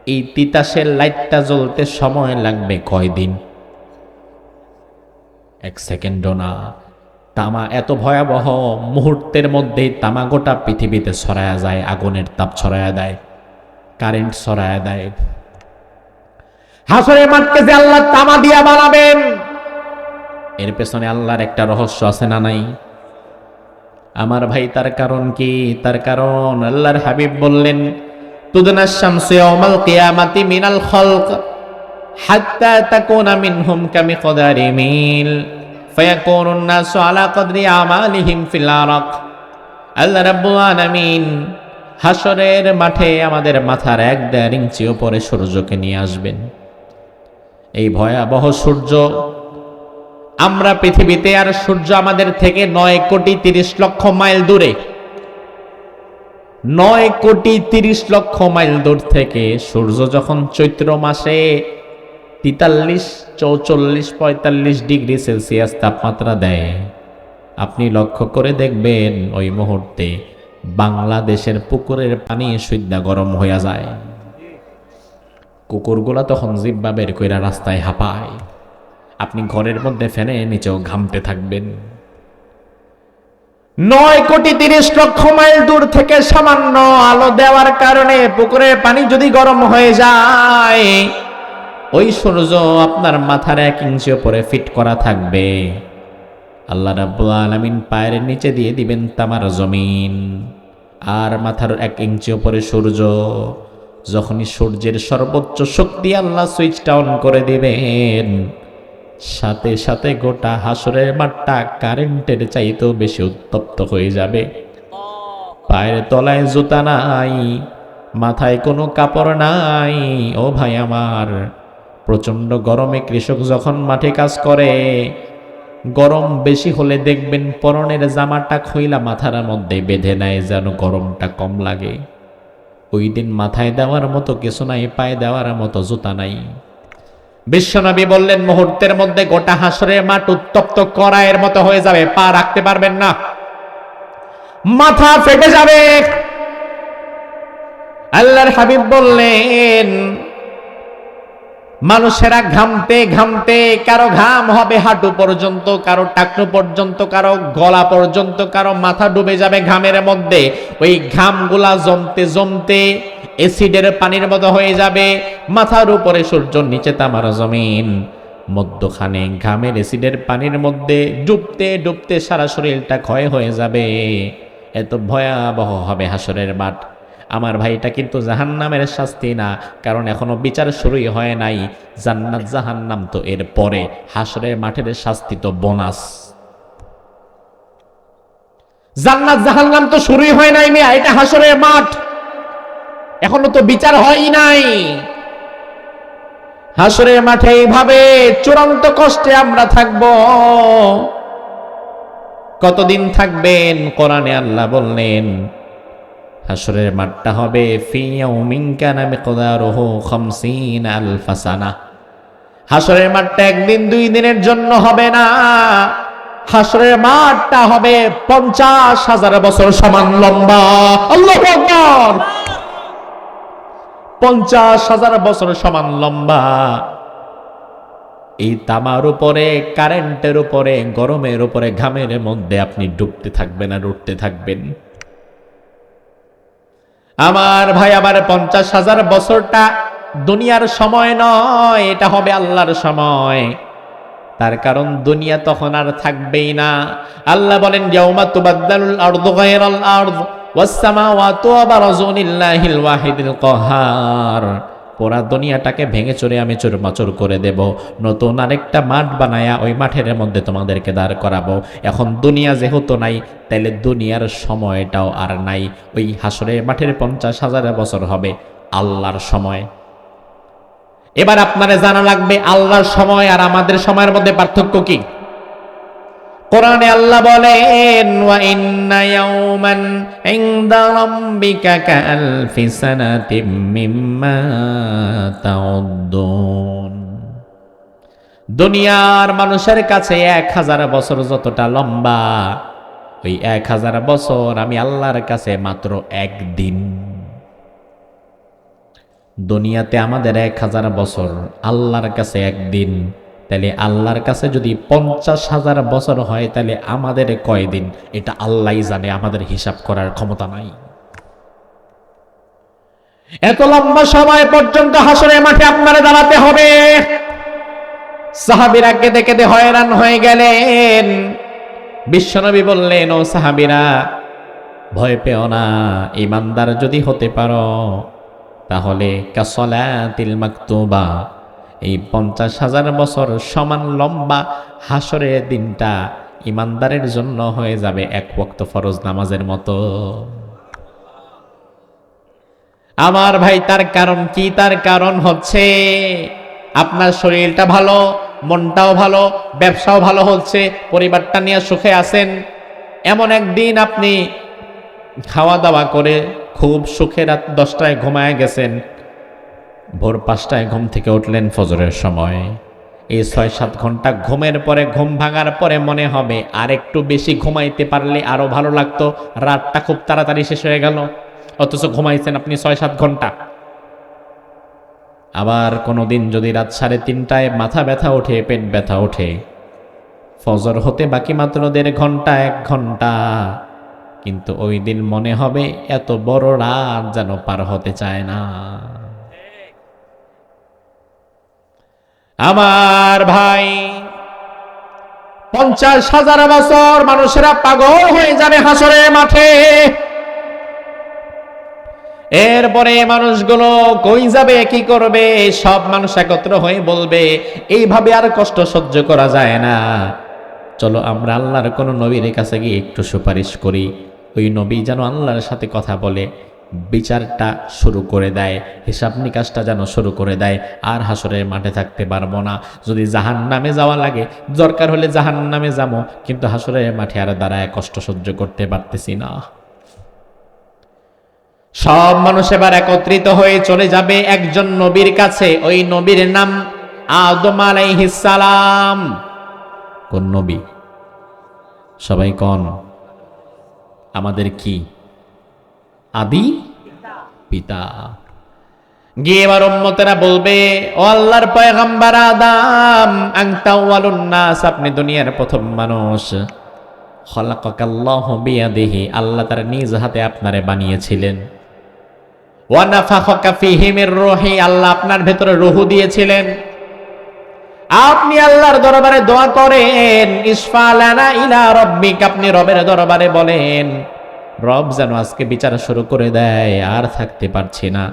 এই তিতাসের লাইটটা জ্বলতে সময় লাগবে কয়দিন? 1 সেকেন্ডও না। তামা এত ভয়াবহ, মুহূর্তের মধ্যেই তামা গোটা পৃথিবীতে ছড়ায়া যায়, আগুনের তাপ ছড়ায়া দেয়, কারেন্ট ছড়ায়া দেয়। হাসরের মাঠকে যে আল্লাহ তামা দিয়া বানাবেন, এর পেছনে আল্লাহর একটা রহস্য আছে না নাই? আমার ভাই, তার কারণ কি? তার কারণ আল্লাহর হাবিব বললেন, তুদনা শামসু ইয়াউমাল কিয়ামাতি মিনাল খালক হাত্তা তাকুনা মিনহুম কামিকদারি মিল ফায়াকুনুন নাসু আলা কদরি আমালিহিম ফিল আরাক। আল্লাহ রাব্বুল আলামিন হাসরের মাঠে আমাদের মাথার 1.5 ইঞ্চি উপরে সূর্যকে নিয়ে আসবেন। এই ভয়াবহ সূর্য, আমরা পৃথিবীতে, আর সূর্য আমাদের থেকে 9 কোটি 30 লক্ষ মাইল দূরে। 9 কোটি 30 লক্ষ মাইল দূর থেকে সূর্য যখন চৈত্র মাসে 43, 44, 45 ডিগ্রি সেলসিয়াস তাপমাত্রা দেয়, আপনি লক্ষ্য করে দেখবেন ওই মুহূর্তে বাংলাদেশের পুকুরের পানি সুইদ্দা গরম হয়ে যায়। কুকুরগুলা তখন জিহ্বা বের কইরা রাস্তায় হাঁপায়। আপনি ঘরের মধ্যে ফ্যানের নিচেও ঘামতে থাকবেন। 9 কোটি 30 লক্ষ মাইল দূর থেকে সামান্য আলো দেওয়ার কারণে পুকুরের পানি যদি গরম হয়ে যায়, ওই সূর্য আপনার মাথার 1 ইঞ্চি উপরে ফিট করা থাকবে। আল্লাহ রাব্বুল আলামিন পায়ের নিচে দিয়ে দিবেন তামার জমিন, আর মাথার 1 ইঞ্চি উপরে সূর্য। যখনই সূর্যের সর্বোচ্চ শক্তি আল্লাহ সুইচটা অন করে দিবেন, সাথে সাথে গোটা হাসরের মাঠটা কারেন্টের চাইতেও বেশি উত্তপ্ত হয়ে যাবে। পায়ের তলায় জুতা নাই, মাথায় কোনো কাপড় নাই। ও ভাই আমার, প্রচন্ড গরমে কৃষক যখন মাঠে কাজ করে, গরম বেশি হলে দেখবেন পরনের জামাটা খুইলা মাথার মধ্যে বেঁধে নেয় যেন গরমটা কম লাগে। ওই দিন মাথায় দেওয়ার মতো কিছু নাই, পায়ে দেওয়ার মতো জুতা নাই। বিশ্বনবী বললেন, মুহূর্তের মধ্যে গোটা হাসরের মাঠ উত্তপ্ত কড়াইয়ের মতো হয়ে যাবে, পা রাখতে পারবেন না, মাথা ফেটে যাবে। আল্লাহর হাবিব বললেন, মানুষেরা ঘামতে ঘামতে, কারো ঘাম হবে হাঁটু পর্যন্ত, কারো টাকনু পর্যন্ত, কারো গলা পর্যন্ত, কারো মাথা ডুবে যাবে ঘামের মধ্যে। ওই ঘামগুলা জমতে জমতে অ্যাসিডের পানির মতো হয়ে যাবে। মাথার উপরে সূর্য, নিচে তামার জমিন, মধ্যখানে ঘামের অ্যাসিডের পানির মধ্যে ডুবতে ডুবতে সারা শরীরটা ক্ষয় হয়ে যাবে। এত ভয়াবহ হবে হাসরের মাঠ। আমার ভাইটা কিন্তু জাহান্নামের শাস্তি না, কারণ এখনো বিচার শুরুই হয় নাই। জান্নাত জাহান্নাম তো এর পরে, হাসরের মাঠের শাস্তি তো বোনাস। জান্নাত জাহান্নাম তো শুরুই হয় নাই মিয়া, এটা হাসরের মাঠ, এখনো তো বিচার হয়ই নাই। হাসরের মাঠে এইভাবে চূড়ান্ত কষ্টে আমরা থাকব। কতদিন থাকবেন? কোরআনে আল্লাহ বললেন, হাসরের মাঠটা হবে ফি ইয়াউমিন কানা মিকদারুহু 50 আলফ সানা। হাসরের মাঠটা 1 দিন 2 দিনের জন্য হবে না, হাসরের মাঠটা হবে 50,000 বছর সমান লম্বা। আল্লাহু আকবার! 50,000 বছর সমান লম্বা। এই তামার উপরে, কারেন্টের উপরে, গরমের উপরে, ঘামের মধ্যে আপনি ডুবতে থাকবেন আর উঠতে থাকবেন। আমার ভাই, আবার 50,000 বছরটা দুনিয়ার সময় নয়, এটা হবে আল্লাহর সময়। তার কারণ দুনিয়া তখন আর থাকবেই না। আল্লাহ বলেন, ইয়াউমা তুবাদদালুল আরদু গায়রাল আরদ ওয়াস সামাওয়াতু ওয়া বারাজু লিল্লাহিল ওয়াহিদিল কাহ্হার। পুরা দুনিয়াটাকে ভেঙে চুরে আমি চুরমাচুর করে দেব, নতুন আরেকটা মাঠ বানায়া ওই মাঠের মধ্যে তোমাদেরকে দাঁড় করাবো। এখন দুনিয়া যেহেতু নাই, তাইলে দুনিয়ার সময়টাও আর নাই। ওই হাসরের মাঠের 50,000 বছর হবে আল্লাহর সময়। এবার আপনারা জানা লাগবে আল্লাহর সময় আর আমাদের সময়ের মধ্যে পার্থক্য কি। কোরআনে আল্লাহ বলেন, ওয়া ইন্না ইয়াওমান ইনদা রাব্বিকা কাআলফি সানাতিম মিম্মা তাউদ্দুন। দুনিয়ার মানুষের কাছে 1000 বছর যতটা লম্বা, ওই 1000 বছর আমি আল্লাহর কাছে মাত্র একদিন। দুনিয়াতে আমাদের 1000 বছর, আল্লাহর কাছে একদিন। তাহলে আল্লাহর কাছে যদি 50,000 বছর হয়, তাহলে আমাদের কয়দিন এটা আল্লাহই জানে, আমাদের হিসাব করার ক্ষমতা নাই। এত লম্বা সময় পর্যন্ত হাসরের মাঠে আপনারে দাঁড়াতে হবে। সাহাবীরা কেঁদে কেঁদে হয়রান হয়ে গেলেন। বিশ্বনবী বললেন, ও সাহাবীরা, ভয় পেও না, ঈমানদার যদি হতে পারো তাহলে কাসলাতিল মাকতুবা, এই 50,000 বছর সমান লম্বা হাসরের দিনটা ইমানদারের জন্য হয়ে যাবে এক ওয়াক্ত ফরজ নামাজের মতো। আমার ভাই, তার কারণ কি? তার কারণ হচ্ছে আপনার শরীরটা ভালো, মনটাও ভালো, ব্যবসাও ভালো হচ্ছে, পরিবারটা নিয়ে সুখে আছেন। এমন একদিন আপনি খাওয়া দাওয়া করে খুব সুখে রাত 10টায় ঘুমায় গেছেন, ভোর 5টায় ঘুম থেকে উঠলেন ফজরের সময়। এই 6-7 ঘন্টা ঘুমের পরে, ঘুম ভাঙার পরে মনে হবে আর একটু বেশি ঘুমাইতে পারলে আরো ভালো লাগতো, রাতটা খুব তাড়াতাড়ি শেষ হয়ে গেল, অথচ ঘুমাইছেন আপনি 6-7 ঘন্টা। আবার কোনোদিন যদি রাত 3:30টায় মাথা ব্যথা ওঠে, পেট ব্যথা ওঠে, ফজর হতে বাকি মাত্র 1.5 ঘন্টা, 1 ঘন্টা, কিন্তু ওই দিন মনে হবে এত বড় রাত যেন পার হতে চায় না। আমার ভাই, 50,000 বছর মানুষেরা পাগল হয়ে যাবে হাসরের মাঠে। এরপরে মানুষগুলো কই যাবে, কি করবে? সব মানুষ একত্র হয়ে বলবে, এইভাবে আর কষ্ট সহ্য করা যায় না, চলো আমরা আল্লাহর কোন নবীর কাছে গিয়ে একটু সুপারিশ করি। ওই নবী যেন আল্লাহর সাথে কথা বলে বিচারটা শুরু করে দেয়, হিসাব নিকাশটা যেন শুরু করে দেয়। আর হাসরের মাঠে থাকতে পারবো না। যদি জাহান্নামে যাওয়া লাগে, দরকার হলে জাহান্নামে যাবো, কিন্তু হাসরের মাঠে আর দাঁড়ায় কষ্ট সহ্য করতে পারতেছি না। সব মানুষ এবার একত্রিত হয়ে চলে যাবে একজন নবীর কাছে। ওই নবীর নাম আদম আলাইহিস সালাম। কোন নবী? সবাই কোন? আমাদের কি আদি পিতা। গিয়ে এবার উম্মতেরা বলবে, ও আল্লাহর পয়গম্বর আদম, আনতা আউয়ালুন নাস, আপনি দুনিয়ার প্রথম মানুষ। খলাকাকাল্লাহু বিয়াদিহি, আল্লাহ তার নিজ হাতে আপনারে বানিয়েছিলেন। ওয়া নাফাখাকা ফীহি মির রূহি, আল্লাহ আপনার ভেতরে রূহ দিয়েছিলেন। আপনি আল্লাহর দরবারে দোয়া করেন, ইসফা লানা ইলা রাব্বিক, আপনি রবের দরবারে বলেন, রব যেন আজকে বিচার শুরু করে দেয়, আর থাকতে পারছি না।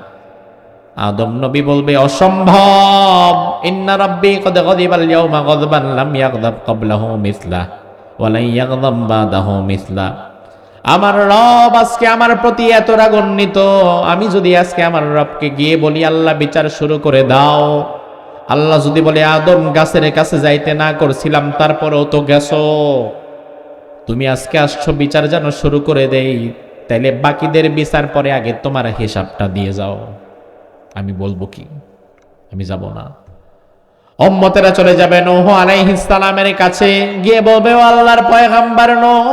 আদম নবী বলবে, অসম্ভব, ইন্না রাব্বি কদ গাদিবাল ইয়াউমা গাদবান লাম ইয়াগদাব ক্বাবলাহু মিসলা ওয়া লা ইয়াগদাব বাদাহু মিসলা। আমার রব আজকে আমার প্রতি এত রাগান্বিত, আমি যদি আজকে আমার রবকে গিয়ে বলি, আল্লাহ বিচার শুরু করে দাও, আল্লাহ যদি বলে, আদম গাছের কাছে যাইতে না করছিলাম, তারপরেও তো গেছো, তুমি আজকে আসছো বিচার যেন শুরু করে দেই, তাইলে বাকিদের বিচার পরে আগে তোমার হিসাবটা দিয়ে যাও। আমি বলবো কি? আমি যাব না। উম্মতেরা চলে যাবে নূহ আলাইহিস সালামের কাছে, গিয়ে বলবে, ও আল্লাহর পয়গম্বর নূহ,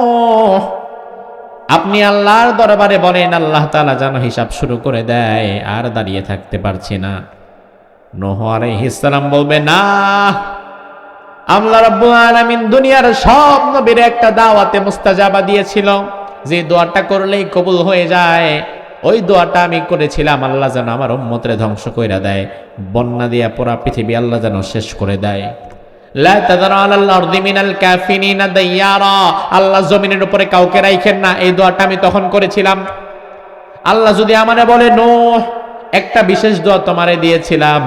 আপনি আল্লাহর দরবারে বলেন, আল্লাহ তাআলা যেন হিসাব শুরু করে দেয়, আর দাঁড়িয়ে থাকতে পারছি না। নূহ আলাইহিস সালাম বলবে, না, আল্লাহ রাব্বুল আলামিন দুনিয়ার সব নবীর একটা দাওয়াতে মুস্তাজাবা দিয়েছিল, যে দোয়াটা করলেই কবুল হয়ে যায়। ওই দোয়াটা আমি করেছিলাম, আল্লাহ যেন আমার উম্মতরে ধ্বংস কইরা দেয়, বন্যা দিয়া পুরা পৃথিবী আল্লাহ যেন শেষ করে দেয়। লা তাযার আলাল আরদি মিনাল কাফিরিনা দাইয়ারা, আল্লাহ জমিনের উপরে কাউকে রাখেন না, এই দোয়াটা আমি তখন করেছিলাম। আল্লাহ যদি আমারে বলে নূহ একটা বিশেষ দোয়া তোমারে দিয়েছিলাম,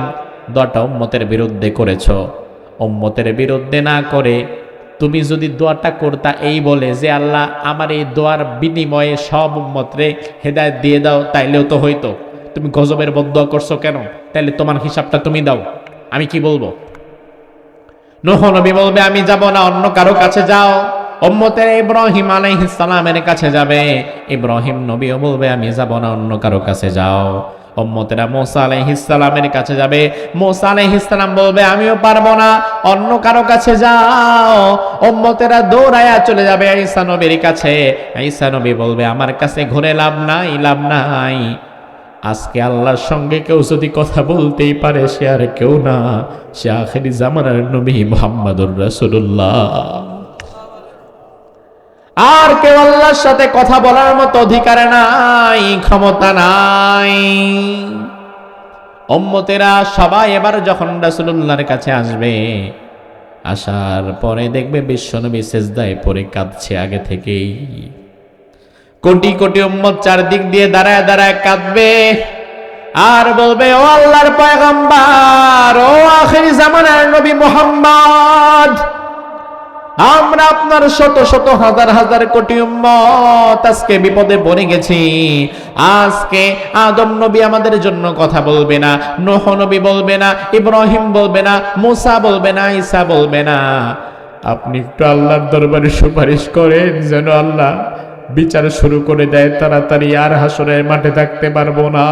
দোয়াটা উম্মতের বিরুদ্ধে করেছো, উম্মতের বিরুদ্ধে না করে তুমি যদি দোয়াটা করতা এই বলে যে আল্লাহ আমার এই দোয়ার বিনিময়ে সব উম্মতরে হেদায়েত দিয়ে দাও, তাইলেও তো হইতো। তুমি গজবের বদদোয়া করছো কেন? তাইলে তোমার হিসাবটা তুমি দাও, আমি কি বলবো? নূহ নবী বলবে আমি যাব না, অন্য কারো কাছে যাও। উম্মতের ইব্রাহিম আলাইহিস সালামের কাছে যাবে, ইব্রাহিম নবীও বলবে আমি যাব না, অন্য কারো কাছে যাও। উম্মতেরা মুসা আলাইহিস সালামের কাছে যাবে, মুসা আলাইহিস সালাম বলবে আমিও পারবো না, অন্য কারো কাছে যাও। উম্মতেরা দৌড়ায়া চলে যাবে ঈসা নবীর কাছে, ঈসা নবী বলবে আমার কাছে ঘুরে লাভ নাই, লাভ নাই। আজকে আল্লাহর সঙ্গে কেউ যদি কথা বলতেই পারে সে আর কেউ না, সে আখিরি জামানার নবী মুহাম্মদুর রাসূলুল্লাহ। আর কেউ আল্লাহর সাথে কথা বলার মতো অধিকার নাই, ক্ষমতা নাই। উম্মতেরা সবাই এবার যখন রাসূলুল্লাহর কাছে আসবে, আসার পরে দেখবে বিশ্বনবী সিজদায় পড়ে কাঁদছে আগে থেকেই। কোটি কোটি উম্মত চারদিক দিয়ে দাঁড়ায় দাঁড়ায় কাঁদবে আর বলবে ও আল্লাহর পয়গম্বর, ও আখিরি জামানার নবী মুহাম্মদ, আমরা আপনার শত শত হাজার হাজার কোটি উম্মত আজকে বিপদে পড়ে গেছি। আজকে আদম নবী আমাদের জন্য কথা বলবে না, নূহ নবী বলবে না, ইব্রাহিম বলবে না, মুসা বলবে না, ঈসা বলবে না। আপনি একটু আল্লাহর দরবারে সুপারিশ করেন যেন আল্লাহ বিচার শুরু করে দেয় তাড়াতাড়ি, আর হাসরের মাঠে থাকতে পারবো না।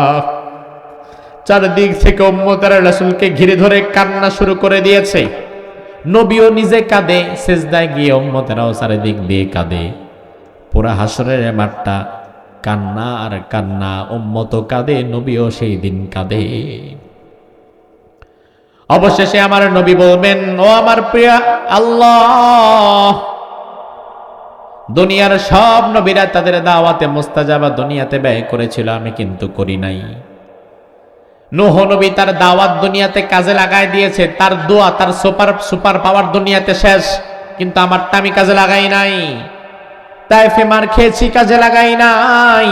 চারদিক থেকে উম্মতেরা রাসূলকে ঘিরে ধরে কান্না শুরু করে দিয়েছে। নবীও নিজে কাঁদে, সিজদায় গিয়ে উম্মতেরাও চারিদিক দিয়ে কাঁদে। পুরা হাসরের মাঠটা কান্না আর কান্না, উম্মতও কাঁদে, নবীও সেই দিন কাঁদে। অবশেষে আমার নবী বলবেন ও আমার প্রিয় আল্লাহ, দুনিয়ার সব নবীরা তাদের দাওয়াতে মুস্তাজাবা দুনিয়াতে ব্যয় করেছিল, আমি কিন্তু করি নাই। নূহ নবী তার দাওয়াত দুনিয়াতে কাজে লাগায় দিয়েছে, তার দোয়া তার সুপার পাওয়ার দুনিয়াতে শেষ, কিন্তু আমারটা আমি কাজে লাগাই নাই। তাইফে মার খেয়েছি, কাজে লাগাই নাই।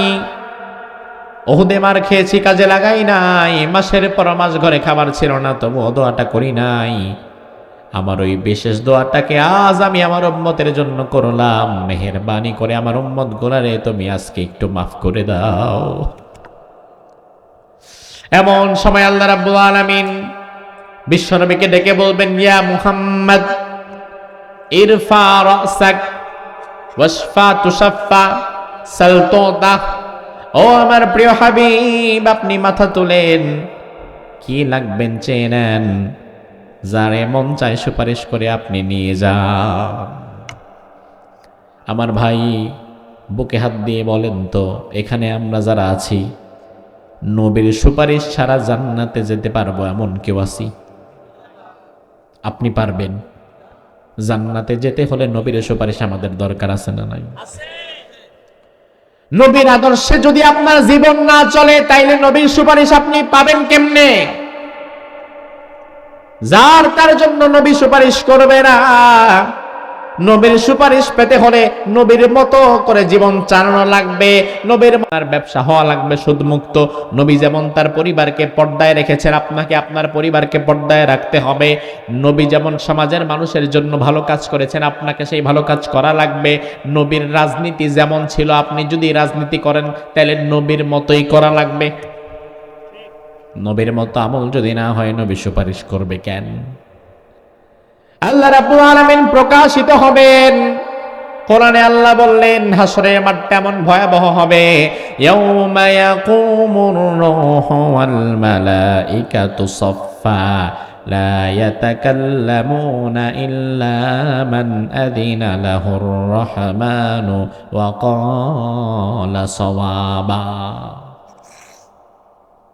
ওহুদে মার খেয়েছি, কাজে লাগাই নাই। মাসের পর মাস ঘরে খাবার ছিল না, তবু দোয়াটা করি নাই। আমার ওই বিশেষ দোয়াটাকে আজ আমি আমার উম্মতের জন্য করলাম, মেহেরবানি করে আমার উম্মত গুলারে তুমি আজকে একটু মাফ করে দাও। এমন সময় আল্লাহ রাব্বুল আলামিন বিশ্বনবীকে ডেকে বলবেন ইয়া মুহাম্মদ ইরফা রাসাক ওয়াশফা তুশাফা সাল তুতা। ও আমার প্রিয় হাবিব, আপনি মাথা তুলেন, কি লাগবেন চেয়ে নেন, যারে মন চায় সুপারিশ করে আপনি নিয়ে যান। আমার ভাই বুকে হাত দিয়ে বলেন তো, এখানে আমরা যারা আছি নবীর সুপারিশ ছাড়া জান্নাতে যেতে পারবো এমন কেউ আছি? আপনি পারবেন? জান্নাতে যেতে হলে নবীর সুপারিশ আমাদের দরকার আছে না নাই? নবীর আদর্শে যদি আপনার জীবন না চলে, তাইলে নবীর সুপারিশ আপনি পাবেন কেমনে? যার তার জন্য নবী সুপারিশ করবে না। নবীর সুপারিশ পেতে হলে নবীর মতো করে জীবন চালানো লাগবে, নবীর ব্যবসা হওয়া লাগবে সুদমুক্ত। নবী যেমন তার পরিবারকে পর্দায় রেখেছেন, আপনাকে আপনার পরিবারকে পর্দায় রাখতে হবে। নবী যেমন সমাজের মানুষের জন্য ভালো কাজ করেছেন, আপনাকে সেই ভালো কাজ করা লাগবে। নবীর রাজনীতি যেমন ছিল, আপনি যদি রাজনীতি করেন তাহলে নবীর মতোই করা লাগবে। নবীর মতো আমল যদি না হয়, নবী সুপারিশ করবে কেন? আল্লাহ রাব্বুল আলামিন প্রকাশিত হবেন। কোরআনে আল্লাহ বললেন হাসরের মাঠটা এমন ভয়াবহ হবে, ইয়াউমা ইয়াকুমুর রূহু ওয়াল মালাইকাতু সাফফা লা ইয়াতাকাল্লামুনা ইল্লা মান আযিনা লাহুর রাহমানু ওয়া ক্বালা সাওয়াবা।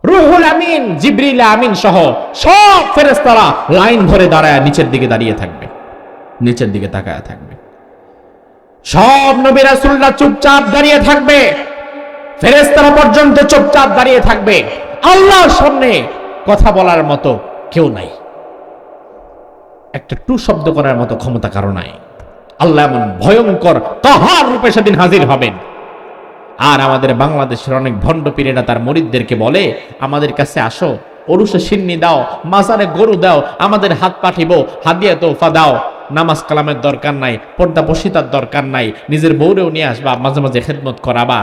রুহুল আমিন, জিবরিল আমিন সহ সব ফেরেশতারা লাইন ধরে দাঁড়ায় নিচের দিকে দাঁড়িয়ে থাকবে। নিচের দিকে তাকায় থাকবে। সব নবী রাসূলরা চুপচাপ দাঁড়িয়ে থাকবে, ফেরেশতারা পর্যন্ত চুপচাপ দাঁড়িয়ে থাকবে। আল্লাহর সামনে কথা বলার মতো কেউ নাই, একটা টু শব্দ করার মতো ক্ষমতা কারো নাই। আল্লাহ এমন ভয়ঙ্কর কাহার রূপে সেদিন হাজির হবেন। আর আমাদের বাংলাদেশের অনেক ভণ্ড পীরেরা তার মুরিদদেরকে বলে, আমাদের কাছে আসো, ওরুসে সিন্নি দাও, মাজারে গরু দাও, আমাদের হাত পাঠিব, হাদিয়া তোফা দাও, নামাজ কালামের দরকার নাই, পর্দা পশিতার দরকার নাই, নিজের বউরেও নিয়ে আসবা, মাঝে মাঝে খেদমত করাবা,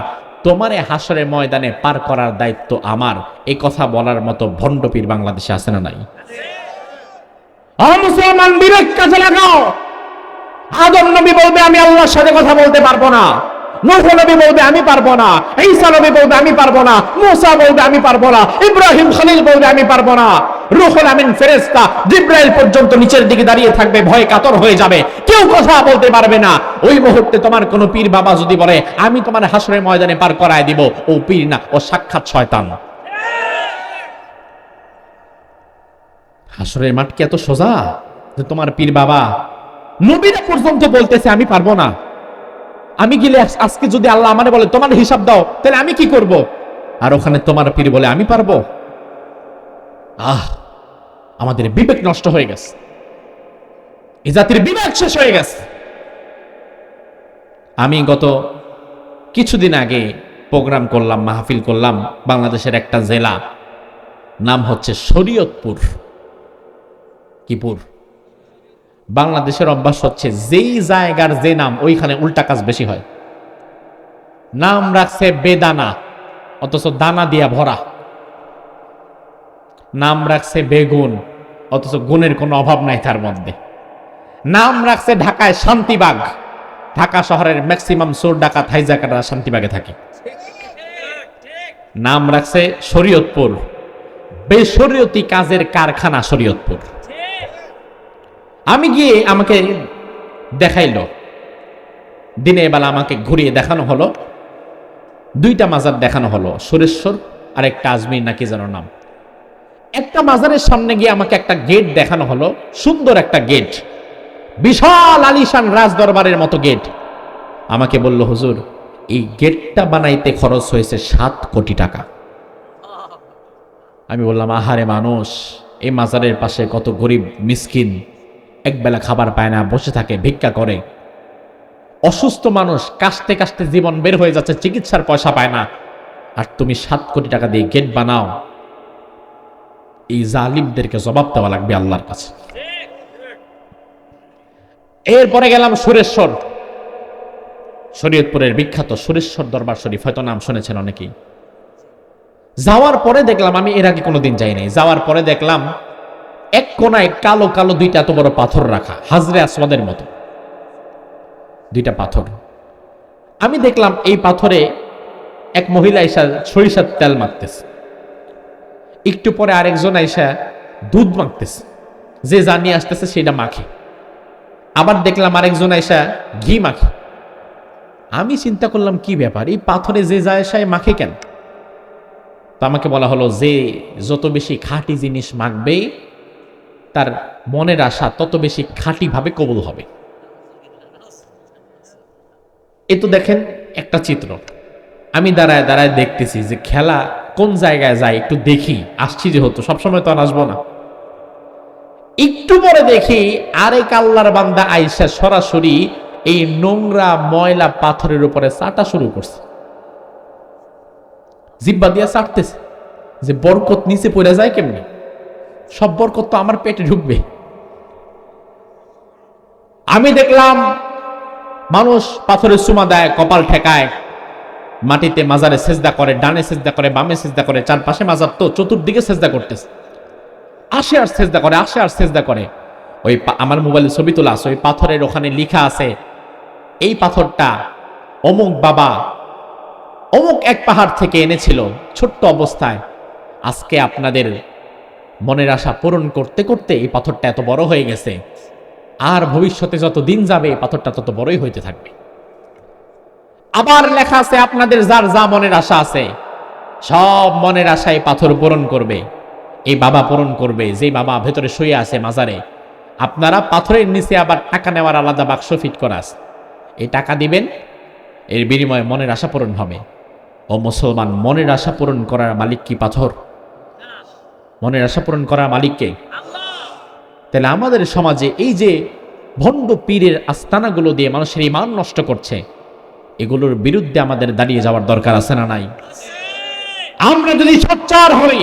তোমারে হাসরের ময়দানে পার করার দায়িত্ব আমার। এই কথা বলার মতো ভণ্ড পীর বাংলাদেশে আছে না নাই? মুসলমান, বিবেক কাজে লাগাও। আদম নবী বলবে আমি আল্লাহর সাথে কথা বলতে পারবো না, নূহ নবী বলবে আমি পারবো না, ঈসা নবী বলবে আমি পারবো না, মুসা বলবে আমি পারবো না, ইব্রাহিম খলিল বলবে আমি পারবো না, রূহুল আমিন ফেরেশতা জিবরাইল পর্যন্ত নিচের দিকে দাঁড়িয়ে থাকবে, ভয়ে কাতর হয়ে যাবে, কেউ কথা বলতে পারবে না। ওই মুহূর্তে তোমার কোন পীর বাবা যদি বলে আমি তোমার হাসরের ময়দানে পার করায় দিব, ও পীর না, ও সাক্ষাৎ শয়তান। হাসরের মাঠ কি এত সোজা যে তোমার পীর বাবা নবীরা পর্যন্ত বলতেছে আমি পারবো না? আমি গেলে আজকে যদি আল্লাহ আমারে বলে তোমার হিসাব দাও, তাহলে আমি কি করব? আর ওখানে তোমার পীর বলে আমি পারবো? আমাদের বিবেক নষ্ট হয়ে গেছে, এই জাতির বিবেক শেষ হয়ে গেছে। আমি গত কিছুদিন আগে প্রোগ্রাম করলাম, মাহফিল করলাম বাংলাদেশের একটা জেলা, নাম হচ্ছে শরীয়তপুর। কিপুর? বাংলাদেশের অভ্যাস হচ্ছে যেই জায়গার যে নাম ওইখানে উল্টা কাজ বেশি হয়। নাম রাখছে বেদানা, অথচ দানা দিয়া ভরা। নাম রাখছে বেগুন, অথচ গুণের কোনো অভাব নাই তার মধ্যে। নাম রাখছে ঢাকায় শান্তিবাগ, ঢাকা শহরের ম্যাক্সিমাম চোর ডাকাত হাইজাকাররা শান্তিবাগে থাকে। নাম রাখছে শরীয়তপুর, বেশরীয়তি কাজের কারখানা শরীয়তপুর। আমি গিয়ে আমাকে দেখাইলো, দিনের বেলা আমাকে ঘুরিয়ে দেখানো হলো, দুইটা মাজার দেখানো হলো, সুরেশ্বর আর একটা আজমির নাকি যেন নাম। একটা মাজারের সামনে গিয়ে আমাকে একটা গেট দেখানো হলো, সুন্দর একটা গেট, বিশাল আলিশান রাজদরবারের মতো গেট। আমাকে বলল হুজুর এই গেটটা বানাইতে খরচ হয়েছে 7 কোটি টাকা। আমি বললাম আহারে মানুষ, এই মাজারের পাশে কত গরিব মিসকিন একবেলা খাবার পায় না, বসে থাকে, ভিক্ষা করে, অসুস্থ মানুষ কাশতে কাশতে জীবন বের হয়ে যাচ্ছে, চিকিৎসার পয়সা পায় না, আর তুমি 7 কোটি টাকা দিয়ে গেট বানাও? এই জালিমদেরকে জবাব দেওয়া লাগবে আল্লাহর কাছে। এরপরে গেলাম সুরেশ্বর, শরীয়তপুরের বিখ্যাত সুরেশ্বর দরবার শরীফ, হয়তো নাম শুনেছেন অনেকেই। যাওয়ার পরে দেখলাম, আমি এর আগে কোনোদিন যাই নাই, যাওয়ার পরে দেখলাম এক কোনায় কালো কালো দুইটা এত বড় পাথর রাখা, হাজরে আসওয়াদের মতো দুইটা পাথর। আমি দেখলাম এই পাথরে এক মহিলা এসে সরিষার তেল মাখতেছে, একটু পরে আরেকজন এসে দুধ মাখতেছে, যে যা নিয়ে আসতেছে সেটা মাখে। আবার দেখলাম আরেকজন এসে ঘি মাখে। আমি চিন্তা করলাম কি ব্যাপার, এই পাথরে যে যা এসে মাখে কেন? তো আমাকে বলা হলো যে যত বেশি খাঁটি জিনিস মাখবে তার মনের আশা তত বেশি খাঁটি ভাবে কবুল হবে। এ তো দেখেন একটা চিত্র। আমি দাঁড়ায় দাঁড়ায় দেখতেছি যে খেলা কোন জায়গায় যায়, একটু দেখি, আসছি যেহেতু সবসময় তো আর আসবো না। একটু পরে দেখি আরেক আল্লাহর বান্দা আয়েশা সরাসরি এই নোংরা ময়লা পাথরের উপরে চাটা শুরু করছে, জিব্বা দিয়া চাটতেছে, যে বরকত নিচে পড়ে যায় কেমনি, সব বরকত তো আমার পেটে ঢুকবে। আমি দেখলাম মানুষ পাথরে চুমা দেয়, কপাল ঠেকায়, মাটিতে মাজারে সেজদা করে, ডানে সেজদা করে, বামে সেজদা করে, চারপাশে মাজার তো চতুর্দিকে সেজদা করতেছে, আসে আর সেজদা করে, আসে আর সেজদা করে। ওই আমার মোবাইলে ছবি তোলা আছে, ওই পাথরের ওখানে লেখা আছে এই পাথরটা অমুক বাবা অমুক এক পাহাড় থেকে এনেছিল ছোট্ট অবস্থায়, আজকে আপনাদের মনের আশা পূরণ করতে করতে এই পাথরটা এত বড় হয়ে গেছে, আর ভবিষ্যতে যত দিন যাবে এই পাথরটা তত বড়ই হইতে থাকবে। আবার লেখা আছে আপনাদের যার যা মনের আশা আছে সব মনের আশায় পাথর পূরণ করবে, এই বাবা পূরণ করবে, যে বাবা ভেতরে শুয়ে আছে মাজারে, আপনারা পাথরের নিচে আবার টাকা নেওয়ার আলাদা বাক্স ফিট করা আছে। এই টাকা দিবেন, এর বিনিময়ে মনের আশা পূরণ হবে। ও মুসলমান, মনের আশা পূরণ করার মালিক কি পাথর? মনের আশা পূরণ করার মালিককে? তাহলে আমাদের সমাজে এই যে ভণ্ড পীরের আস্তানাগুলো দিয়ে মানুষের ঈমান নষ্ট করছে, এগুলোর বিরুদ্ধে আমাদের দাঁড়িয়ে যাওয়ার দরকার আছে না নাই? আমরা যদি সোচ্চার হই,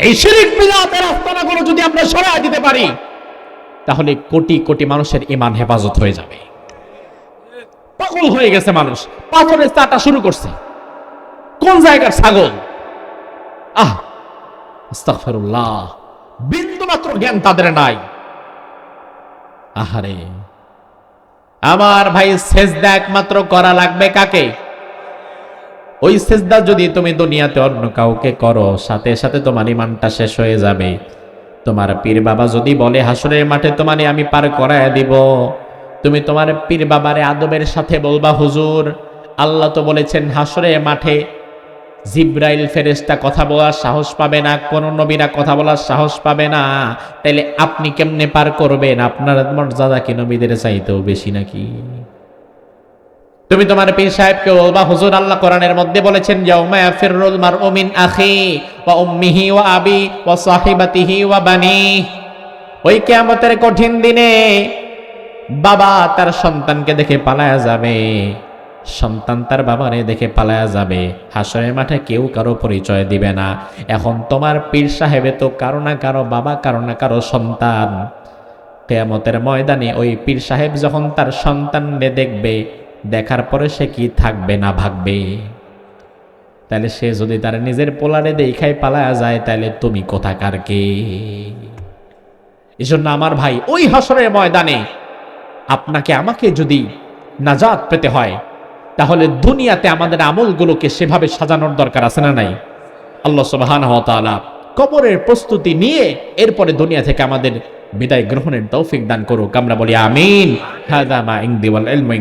এই শিরক বিদআতের আস্তানাগুলো যদি আমরা সরায় দিতে পারি, তাহলে কোটি কোটি মানুষের ঈমান হেফাজত হয়ে যাবে। পাগল হয়ে গেছে মানুষ, পাথরের চাটা শুরু করছে। কোন জায়গার ছাগল? আস্তাগফিরুল্লাহ, বিন্দু মাত্র জ্ঞান তাদের নাই। আহারে আমার ভাই, সেজদা একমাত্র করা লাগবে কাকে? ওই সেজদা যদি তুমি দুনিয়াতে অন্য কাউকে করো, সাথে সাথে তোমার ঈমানটা শেষ হয়ে যাবে। তোমার পীর বাবা যদি বলে হাসরের মাঠে তোমারে আমি পার করায় দিব, তুমি তোমার পীর বাবারে আদবের সাথে বলবা, হুজুর আল্লাহ তো বলেছেন হাসরের মাঠে জিব্রাইল ফেরেশতা কথা বলার সাহস পাবে না, কোন নবীরা কথা বলার সাহস পাবে না, তাইলে আপনি কেমনে পার করবেন? আপনার মর্যাদা কি নবীদের চাইতেও বেশি নাকি? তুমি তোমার পীর সাহেবকে বলবা, হুজুর আল্লাহ কোরআনের মধ্যে বলেছেন ইয়াউমা ইয়াফিরুল মারউ মিন আখি ওয়া উম্মিহি ওয়া আবি ওয়া সাহিবাতিহি ওয়া বানিহি। ওই কিয়ামতের কঠিন দিনে বাবা তার সন্তানকে দেখে পালায়া যাবে, সন্তান তার বাবারে দেখে পালায়া যাবে। হাসরের মাঠে কেউ কারো পরিচয় দিবে না। এখন তোমার পীর সাহেবে তো কারো না কারো বাবা, কারো না কারো সন্তান। কিয়ামতের ময়দানে ওই পীর সাহেব যখন তার সন্তানকে দেখবে, দেখার পরে সে কি থাকবে না ভাগবে? তাহলে সে যদি তার নিজের পোলারে দেখাই পালায়া যায়, তাহলে তুমি কোথাকার কে? এজন্য আমার ভাই, ওই হাসরের ময়দানে আপনাকে আমাকে যদি নাজাত পেতে হয়, তাহলে দুনিয়াতে আমাদের আমলগুলোকে সেভাবে সাজানোর দরকার আছে না নাই? আল্লাহ সুবহানাহু ওয়া তাআলা কবরের প্রস্তুতি নিয়ে এরপরে দুনিয়া থেকে আমাদের বিদায় গ্রহণের তৌফিক দান করুক। আমরা বলি আমিন। হাযা মা ইনদি ওয়াল ইলমু